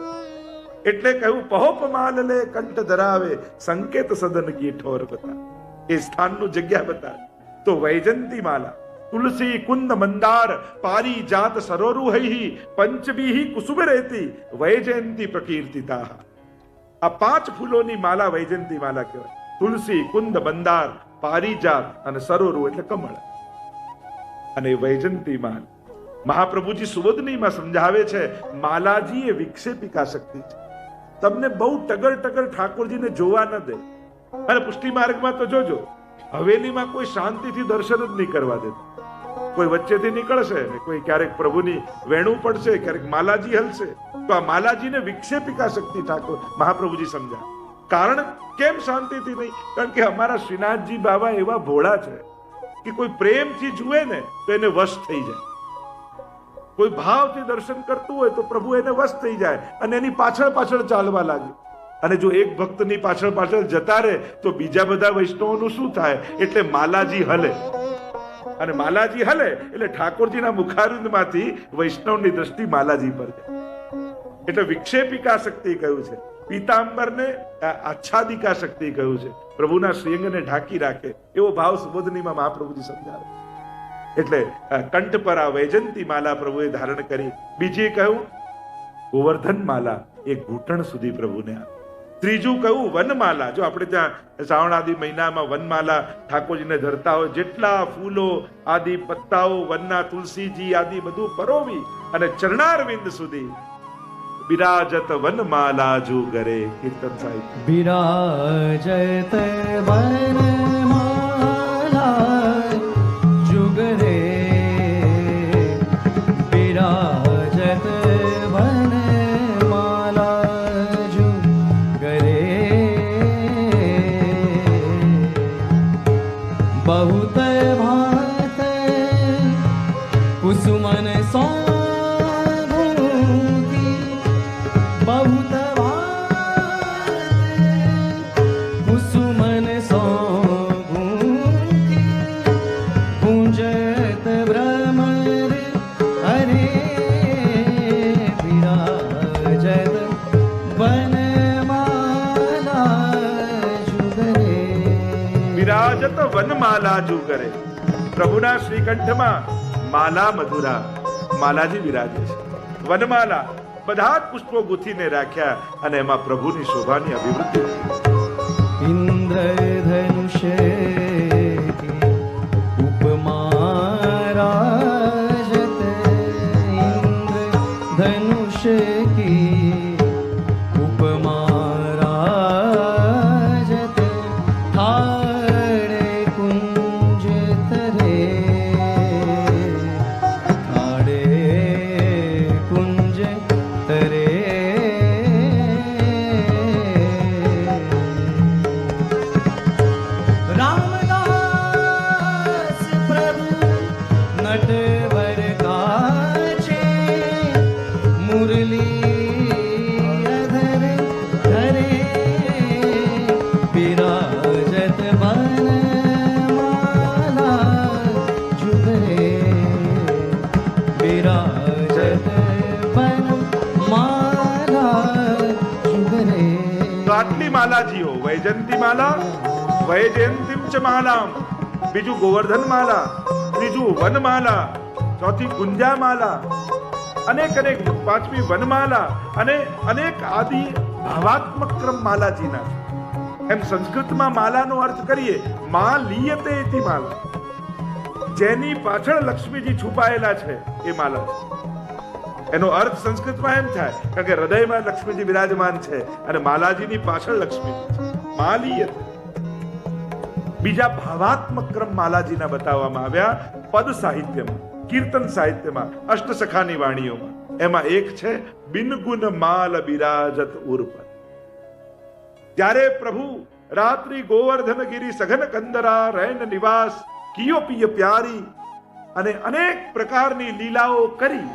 Speaker 1: એટલે કહ્યું, પહોપ માલ લે કંઠ ધરાવે સંકેત સદન કી ઠોર બતા. એ સ્થાનનું જગ્યા બતા. તો વૈજંતી માલા, તુલસી કુંદ મંદાર પારી જાત સરોરુ હૈ પંચબીહી કુસુમ રહેતી વૈજયંતી પ્રકીર્તિતા. આ પાંચ ફૂલોની માલા વૈજયંતી માલા કહેવાય. તુલસી, કુંદ, મંદાર, પારીજાત અને સરોરુ એટલે કમળ. અને વૈજયંતી માલ મહાપ્રભુજી સુબોધનીમાં સમજાવે છે, માલાજી એ વિક્ષેપિકા શક્તિ છે. તમને બહુ ટગર ટગર ઠાકોરજીને જોવા ન દે. અને પુષ્ટિ માર્ગમાં તો જોજો, હવેલીમાં કોઈ શાંતિથી દર્શન જ નહીં કરવા દેતા. કોઈ વચ્ચેથી નીકળશે ને કોઈ ક્યારેક પ્રભુની વેણું પડશે, ક્યારેક માલાજી હલશે. તો આ માલાજીને વિક્ષેપિકા શક્તિ ઠાકોર મહાપ્રભુજી સમજા. કારણ કેમ શાંતિથી નહીં? કારણ કે અમારા શ્રીનાથજી બાબા એવા ભોળા છે કે કોઈ પ્રેમથી જુએ ને તો એને વશ થઈ જાય. કોઈ ભાવથી દર્શન કરતું હોય તો પ્રભુ એને વશ થઈ જાય અને એની પાછળ પાછળ ચાલવા લાગે. અને જો એક ભક્તની પાછળ પાછળ જતા રહે તો બીજા બધા વૈષ્ણવોનું શું થાય? એટલે માલાજી હલે. અને માલાજી હલે એટલે ઠાકોરજીના મુખારવિંદમાંથી વૈષ્ણવની દ્રષ્ટિ માલાજી પર જાય. એટલે વિક્ષેપિકા શક્તિ કહ્યું છે. પીતાંબરને આચ્છાદિકા શક્તિ કહ્યું છે. પ્રભુના શ્રીઅંગને ઢાંકી રાખે એવો ભાવ સુબોધનીમાં મહાપ્રભુજી સમજાવે. એટલે કંઠ પર આ વૈજંતી માલા પ્રભુએ ધારણ કરી. બીજી કહ્યું ગોવર્ધન માલા, એ ઘૂંટણ સુધી પ્રભુને આપે. ત્રીજું કહ્યું વનમાલા. જો આપણે ત્યાં શ્રાવણ આદિ મહિનામાં વનમાલા ઠાકોરજીને ધરતા હોય, જેટલા ફૂલો આદિ પત્તાઓ વનના તુલસીજી આદિ બધું પરોવી અને ચરણારવિંદ સુધી બિરાજત વનમાલા જો ગરે. કીર્તન સાહિબ
Speaker 2: બિરાજત વનમાલા જુગરે, બિરાજત વનમાલા જુગરે, बहुत भात कुसुमन सौभूति, बहुत भात कुसुमन
Speaker 1: બિરાજત વનમાલા જુગરે. પ્રભુના શ્રીકંઠમાં માલા મધુરા, માલાજી વિરાજે છે. વનમાલા, બધા જ પુષ્પો ગૂંથીને રાખ્યા અને એમાં પ્રભુની શોભાની અભિવૃદ્ધિ.
Speaker 2: ઇન્દ્રધનુષે ઉપમા રાજત, ઇન્દ્રધનુષ કી ઉપમા રાજત, થાળે કુંજ તરે, થાળે કુંજ તરે. રામદાસ પ્રભુ નટવર ગાચે, મુરલી અધર ધરે, બિરાજત વનમાલા જુગરે, બિરાજત વનમાલા જુગરે.
Speaker 1: તો આટલી માલાજીઓ, વૈજયંતી માલા, વૈજયંતીમ ચ માલામ, બીજું ગોવર્ધન માલા, ત્રીજું વનમાલા, ચોથી ગુંજા માલા, અનેક અનેક, પાંચમી વનમાલા અને અનેક આદિ ભાવાત્મક ક્રમ માલાજીના છે. એમ સંસ્કૃતમાં માલાનો અર્થ કરીએ, મા લીયતે ઇતિ માલા, જેની પાછળ લક્ષ્મીજી છુપાયેલા છે એ માલા છે. એનો અર્થ સંસ્કૃતમાં એમ થાય, કારણ કે હૃદયમાં લક્ષ્મીજી વિરાજમાન છે અને માલાજીની પાછળ લક્ષ્મીજી છે. મા લીયતે. બીજા ભાવાત્મક ક્રમ માલાજીના બતાવવામાં આવ્યા પદ સાહિત્યમાં, કીર્તન સાહિત્યમાં, અષ્ટસખાની વાણીઓમાં. એમાં એક છે બિનગુન માલ બિરાજત ઉર્પ. ત્યારે પ્રભુ રાત્રિ ગોવર્ધન ગિરી સઘન કંદરા રૈન નિવાસ કિયો પિય પ્યારી અને અનેક પ્રકારની લીલાઓ કરી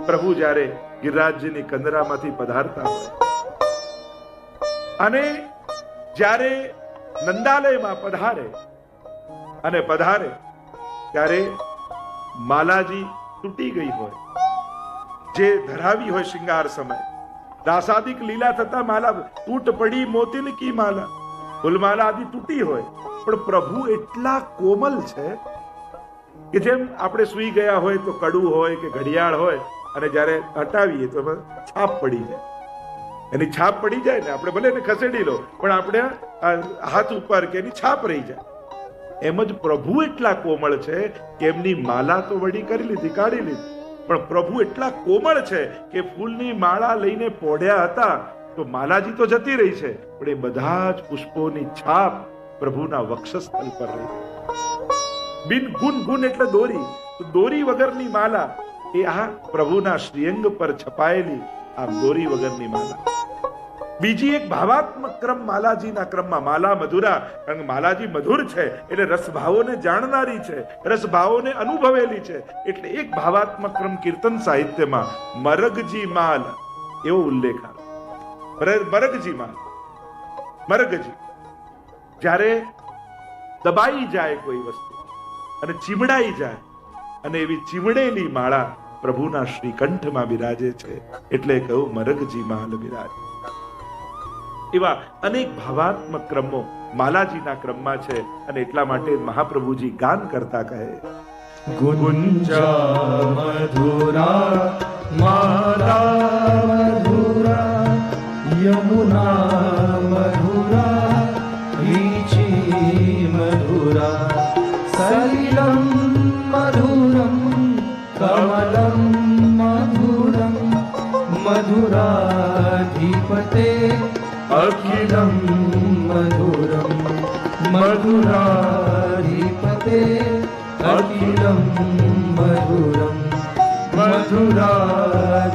Speaker 1: પ્રભુ જ્યારે ગિરિરાજજીની કંદરામાંથી પધારતા હોય અને જ્યારે નંદાલયમાં પધારે અને પધારે ત્યારે માલાજી તૂટી ગઈ હોય, જે ધરાવી હોય શિંગાર સમય, રાસાદિક લીલા થતા માલા તૂટ પડી મોતીન કી માલા, ફૂલમાલા આદિ તૂટી હોય, પણ પ્રભુ એટલા કોમલ છે કે જેમ આપણે સૂઈ ગયા હોય તો કડું હોય કે ઘડિયાળ હોય અને જ્યારે હટાવીએ તો છાપ પડી જાય, એની છાપ પડી જાય ને, આપણે ભલે એને ખસેડી લો પણ આપણે હાથ ઉપર કે એની છાપ રહી જાય. એમ જ પ્રભુ એટલા કોમળ છે કે એમની માલા તો વડી કરી લીધી, કાઢી લીધી, પણ પ્રભુ એટલા કોમળ છે કે ફૂલની માળા લઈને પોઢ્યા હતા તો માલાજી તો જતી રહી છે, પણ એ બધા જ પુષ્પોની છાપ પ્રભુના વક્ષસ્થળ પર રહી. બિન ગુન, ગુન એટલે દોરી, તો દોરી વગરની માલા એ આ પ્રભુના શ્રીઅંગ પર છપાયેલી આ દોરી વગરની માલા. બીજી એક ભાવાત્મક ક્રમ માલાજીના ક્રમમાં માલા મધુરા, કારણ કે માલાજી મધુર છે એટલે રસભાવોને જાણનારી છે, રસભાવોને અનુભવેલી છે, એટલે એક ભાવાત્મક ક્રમ કીર્તન સાહિત્યમાં મરગજી માલ એવો ઉલ્લેખ આવે. મરગજી માલ, મરગજી જ્યારે દબાઈ જાય કોઈ વસ્તુ અને ચીમડાઈ જાય અને એવી ચીમડેલી માળા પ્રભુના શ્રીકંઠમાં બિરાજે છે એટલે કહું મરગજી માલ બિરાજે. એવા અનેક ભાવાત્મક ક્રમો માલાજીના ક્રમમાં છે અને એટલા માટે મહાપ્રભુજી ગાન કરતા કહે
Speaker 2: ગુંજા મધુરા માલા મધુરા યમુના મધુરા વીચી મધુરા સલિલમ મધુરમ કમલમ મધુરમ મધુરાધિપતે અખિલમ મધુરમ મધુરાધિપતે અખિલમ મધુરમ મધુરાધિપતે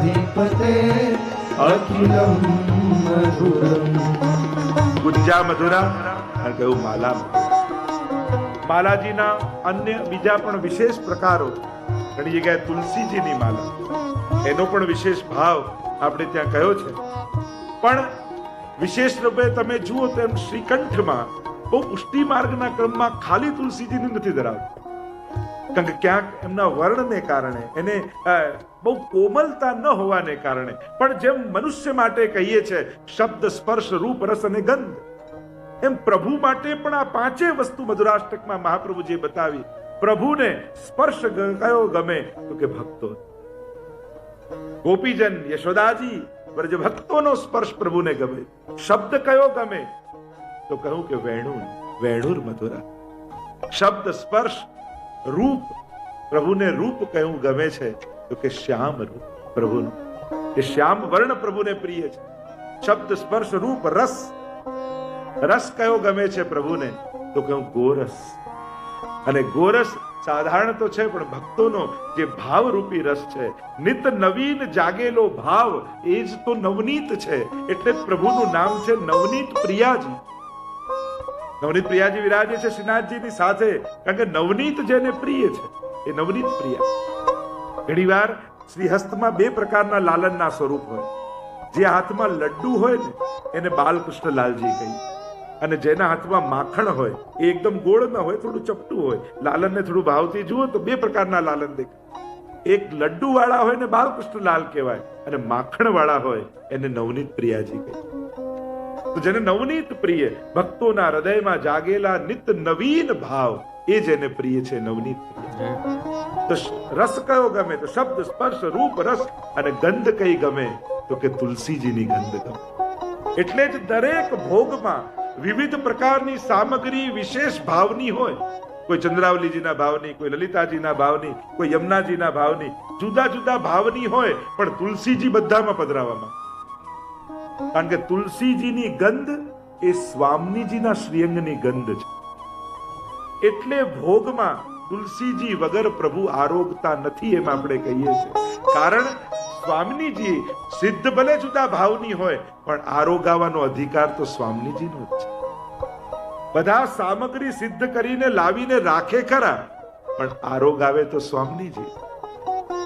Speaker 2: અખિલમ મધુરમ.
Speaker 1: ગુંજા મધુરા અને કહ્યું માલા. માલાજીના અન્ય બીજા પણ વિશેષ પ્રકારો, ઘણી જગ્યાએ તુલસીજીની માલા, એનો પણ વિશેષ ભાવ આપણે ત્યાં કયો છે. પણ વિશેષ રૂપે તમે જુઓ તો એમ શ્રીકંઠમાં બહુ પુષ્ટિ માર્ગના ક્રમમાં ખાલી તુલસીજીની નથી ધરાવતી, કારણ કે ક્યાંક એમના વર્ણને કારણે, એને બહુ કોમલતા ન હોવાને કારણે, પણ જેમ મનુષ્ય માટે કહીએ છે શબ્દ સ્પર્શ રૂપ રસ અને ગંધ, એમ પ્રભુ માટે પણ આ પાંચે વસ્તુ મધુરાષ્ટકમાં મહાપ્રભુજીએ બતાવી. પ્રભુને સ્પર્શ કયો ગમે તો કે ભક્તો. ગોપીજન યશોદાજી વ્રજ ભક્તોનો સ્પર્શ પ્રભુને ગમે. શબ્દ કયો ગમે તો કહું કે વેણુર મધુરા. શબ્દ સ્પર્શ રૂપ, પ્રભુને રૂપ કયું ગમે છે તો કે શ્યામ રૂપ પ્રભુનું. એ શ્યામ વર્ણ પ્રભુને પ્રિય છે. શબ્દ સ્પર્શ રૂપ રસ, રસ કયો ગમે છે પ્રભુને તો કહું ગોરસ. અને ગોરસ સાધારણ તો છે પણ ભક્તોનો જે ભાવરૂપી રસ છે, નિત નવીન જાગેલો ભાવ, એ જ તો નવનીત છે. એટલે જ પ્રભુનું નામ છે નવનીત પ્રિયાજી. નવનીત પ્રિયાજી વિરાજે છે શ્રીનાથજીની સાથે, કારણ કે નવનીત જેને પ્રિય છે એ નવનીત પ્રિયા. ઘણી વાર શ્રીહસ્તમાં બે પ્રકારના લાલનના સ્વરૂપ હોય. જે હાથમાં લડ્ડુ હોય ને એને બાલકૃષ્ણ લાલજી કહીએ, અને જેના હાથમાં માખણ હોય એ એકદમ ગોળ ન હોય, થોડું ચપટું હોય. લાલનને થોડું ભાવથી જુઓ તો બે પ્રકારના લાલન દેખાય. એક લડ્ડુ વાળા હોય ને બાલકૃષ્ણ લાલ કહેવાય, અને માખણ વાળા હોય એને નવનીત પ્રિયાજી કહેવાય. તો જેને નવનીત પ્રિય, ભક્તોના હૃદયમાં જાગેલા નિત નવીન ભાવ, એ જેને પ્રિય છે નવનીત પ્રિય. તો રસ કયો ગમે તો શબ્દ સ્પર્શ રૂપ રસ, અને ગંધ કઈ ગમે તો કે તુલસીજીની ગંધ ગમે. એટલે જ દરેક ભોગમાં વિવિધ પ્રકારની સામગ્રી વિશેષ ભાવની હોય. કોઈ ચંદ્રાવલીજીના ભાવની, કોઈ લલિતાજીના ભાવની, કોઈ યમુનાજીના ભાવની, જુદા જુદા ભાવની હોય, પણ તુલસીજી બધામાં પધરાવામાં. કારણ કે તુલસીજીની ગંધ એ સ્વામીજીના શ્રીઅંગની ગંધ છે. એટલે ભોગમાં તુલસીજી વગર પ્રભુ આરોગતા નથી, એમ આપણે કહીએ છીએ. કારણ સ્વામીજી સિદ્ધ ભલે જુદા ભાવની હોય, પણ આરોગાવાનો અધિકાર તો સ્વામીજીનો જ છે. બધા સામગ્રી સિદ્ધ કરીને લાવીને રાખે ખરા, પણ આરોગાવે તો સ્વામીજી.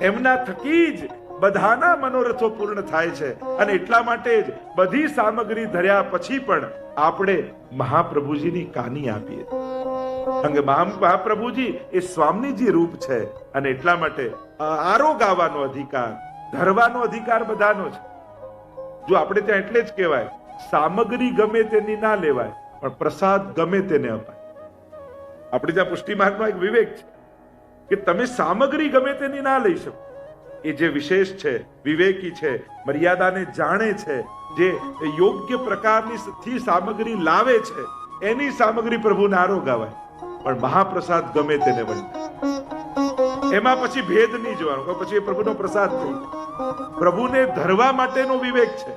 Speaker 1: એમના થકી જ બધાના મનોરથો પૂર્ણ થાય છે. અને એટલા માટે જ બધી સામગ્રી ધર્યા પછી પણ આપણે મહાપ્રભુજીની કાની આપીએ. કારણ કે મહાપ્રભુજી એ સ્વામીજી રૂપ છે, અને એટલા માટે આરોગાવાનો અધિકાર, ધરવાનો અધિકાર બધાનો છે. જો આપણે ત્યાં એટલે જ કહેવાય, સામગ્રી ગમે તેની ના લેવાય, પણ પ્રસાદ ગમે તેને અપાય. આપણે ત્યાં પુષ્ટિ માર્ગમાં એક વિવેક છે કે તમે સામગ્રી ગમે તેની ના લઈ શકો. એ જે વિશેષ છે, વિવેકી છે, મર્યાદાને જાણે છે, જે યોગ્ય પ્રકારની સામગ્રી લાવે છે, એની સામગ્રી પ્રભુને આરોગાવાય. પણ મહાપ્રસાદ ગમે તેને વંચાય. એમાં પછી ભેદ નહીં જોવાનો, પછી એ પ્રભુનો પ્રસાદ થઈ. પ્રભુને ધરવા માટેનો વિવેક છે,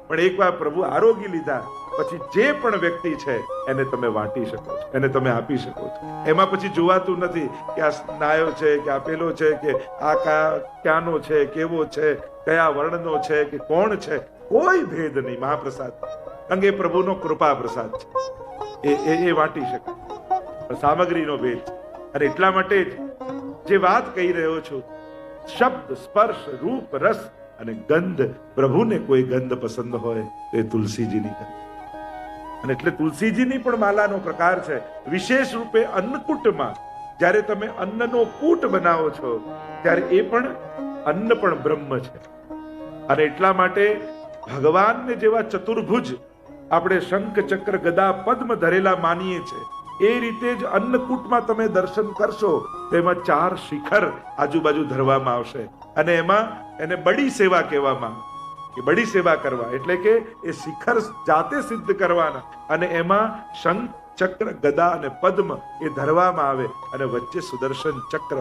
Speaker 1: પણ એકવાર પ્રભુ આરોગી લીધા પછી જે પણ વ્યક્તિ છે એને તમે વાંટી શકો છો, એને તમે આપી શકો છો. એમાં પછી જોવાતું નથી કે આ સ્નાયો છે કે આ પેલો છે કે આ ક્યાંનો છે, કેવો છે, કયા વર્ણનો છે કે કોણ છે, કોઈ ભેદ નહીં મહાપ્રસાદ. કારણ કે એ પ્રભુનો કૃપા પ્રસાદ છે, એ વાંટી શકાય. સામગ્રીનો ભેદ છે. અને એટલા માટે જે વાત કહી રહ્યો છું, શબ્દ સ્પર્શ રૂપ રસ અને ગંધ, પ્રભુને કોઈ ગંધ પસંદ હોય તો એ તુલસીજીની ગંધ. અને એટલે તુલસીજીની પણ માલાનો પ્રકાર છે. વિશેષ રૂપે અન્નકૂટમાં જ્યારે તમે અન્નનો કૂટ બનાવો છો, ત્યારે એ પણ અન્ન પણ બ્રહ્મ છે. અને એટલા માટે ભગવાનને જેવા ચતુર્ભુજ આપણે શંખ ચક્ર ગદા પદ્મ ધરેલા માનીએ છીએ, એ રીતે જ અન્નકૂટમાં તમે દર્શન કરશો તો એમાં 4 શિખર આજુબાજુ ધરવામાં આવશે. અને એમાં એને બડી સેવા કહેવામાં આવે. કે બડી સેવા કરવા એટલે કે એ શિખર જાતે સિદ્ધ કરવાના, અને એમાં શંખ ચક્ર ગદા અને પદ્મ એ ધરવામાં આવે, અને વચ્ચે સુદર્શન ચક્ર.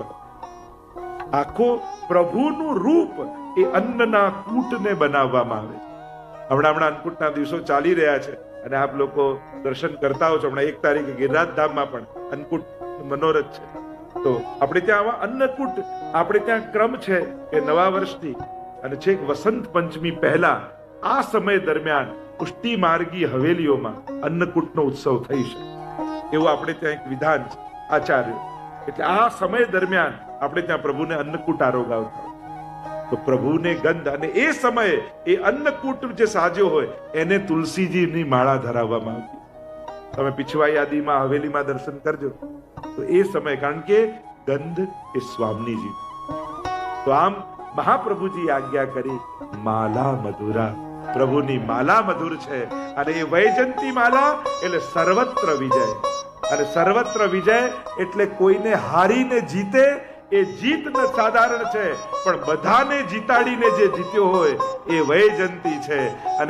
Speaker 1: આખો પ્રભુનું રૂપ એ અન્નના કૂટને બનાવવામાં આવે. હમણાં અન્નકૂટના દિવસો ચાલી રહ્યા છે, અને આપ લોકો દર્શન કરતા હો છો. હમણાં 1 તારીખે ગિરિરાજ ધામમાં પણ અન્નકૂટ મનોરથ છે. તો આપણે ત્યાં આવા અન્નકૂટ, આપણે ત્યાં ક્રમ છે કે નવા વર્ષથી અને છેક વસંત પંચમી પહેલા આ સમય દરમિયાન પુષ્ટિ માર્ગી હવેલીઓમાં અન્નકૂટનો ઉત્સવ થઈ છે. એવું આપણે ત્યાં એક વિધાન છે આચાર્ય. એટલે આ સમય દરમિયાન આપણે ત્યાં પ્રભુને અન્નકૂટ આરોગાવતા. તો પ્રભુને ગંધ, અને એ સમયે એ અન્નકૂટ જે સાજ્યો હોય એને તુલસીજીની માળા ધરાવવામાં આવતી. તમે પીછવાઈ યાદીમાં હવેલીમાં દર્શન કરજો તો એ સમય, કારણ કે ગંધ એ સ્વામીજી. તો આમ મહાપ્રભુજી આજ્ઞા કરી માલા મધુરા, પ્રભુની માલા મધુર છે અને એ વૈજયંતી માલા એટલે સર્વત્ર વિજય. અને સર્વત્ર વિજય એટલે કોઈને હારીને જીતે એ જીત ન સાધારણ છે, પણ બધાને જીતાડીને જે જીત્યો હોય એ વૈજયંતી છે. અને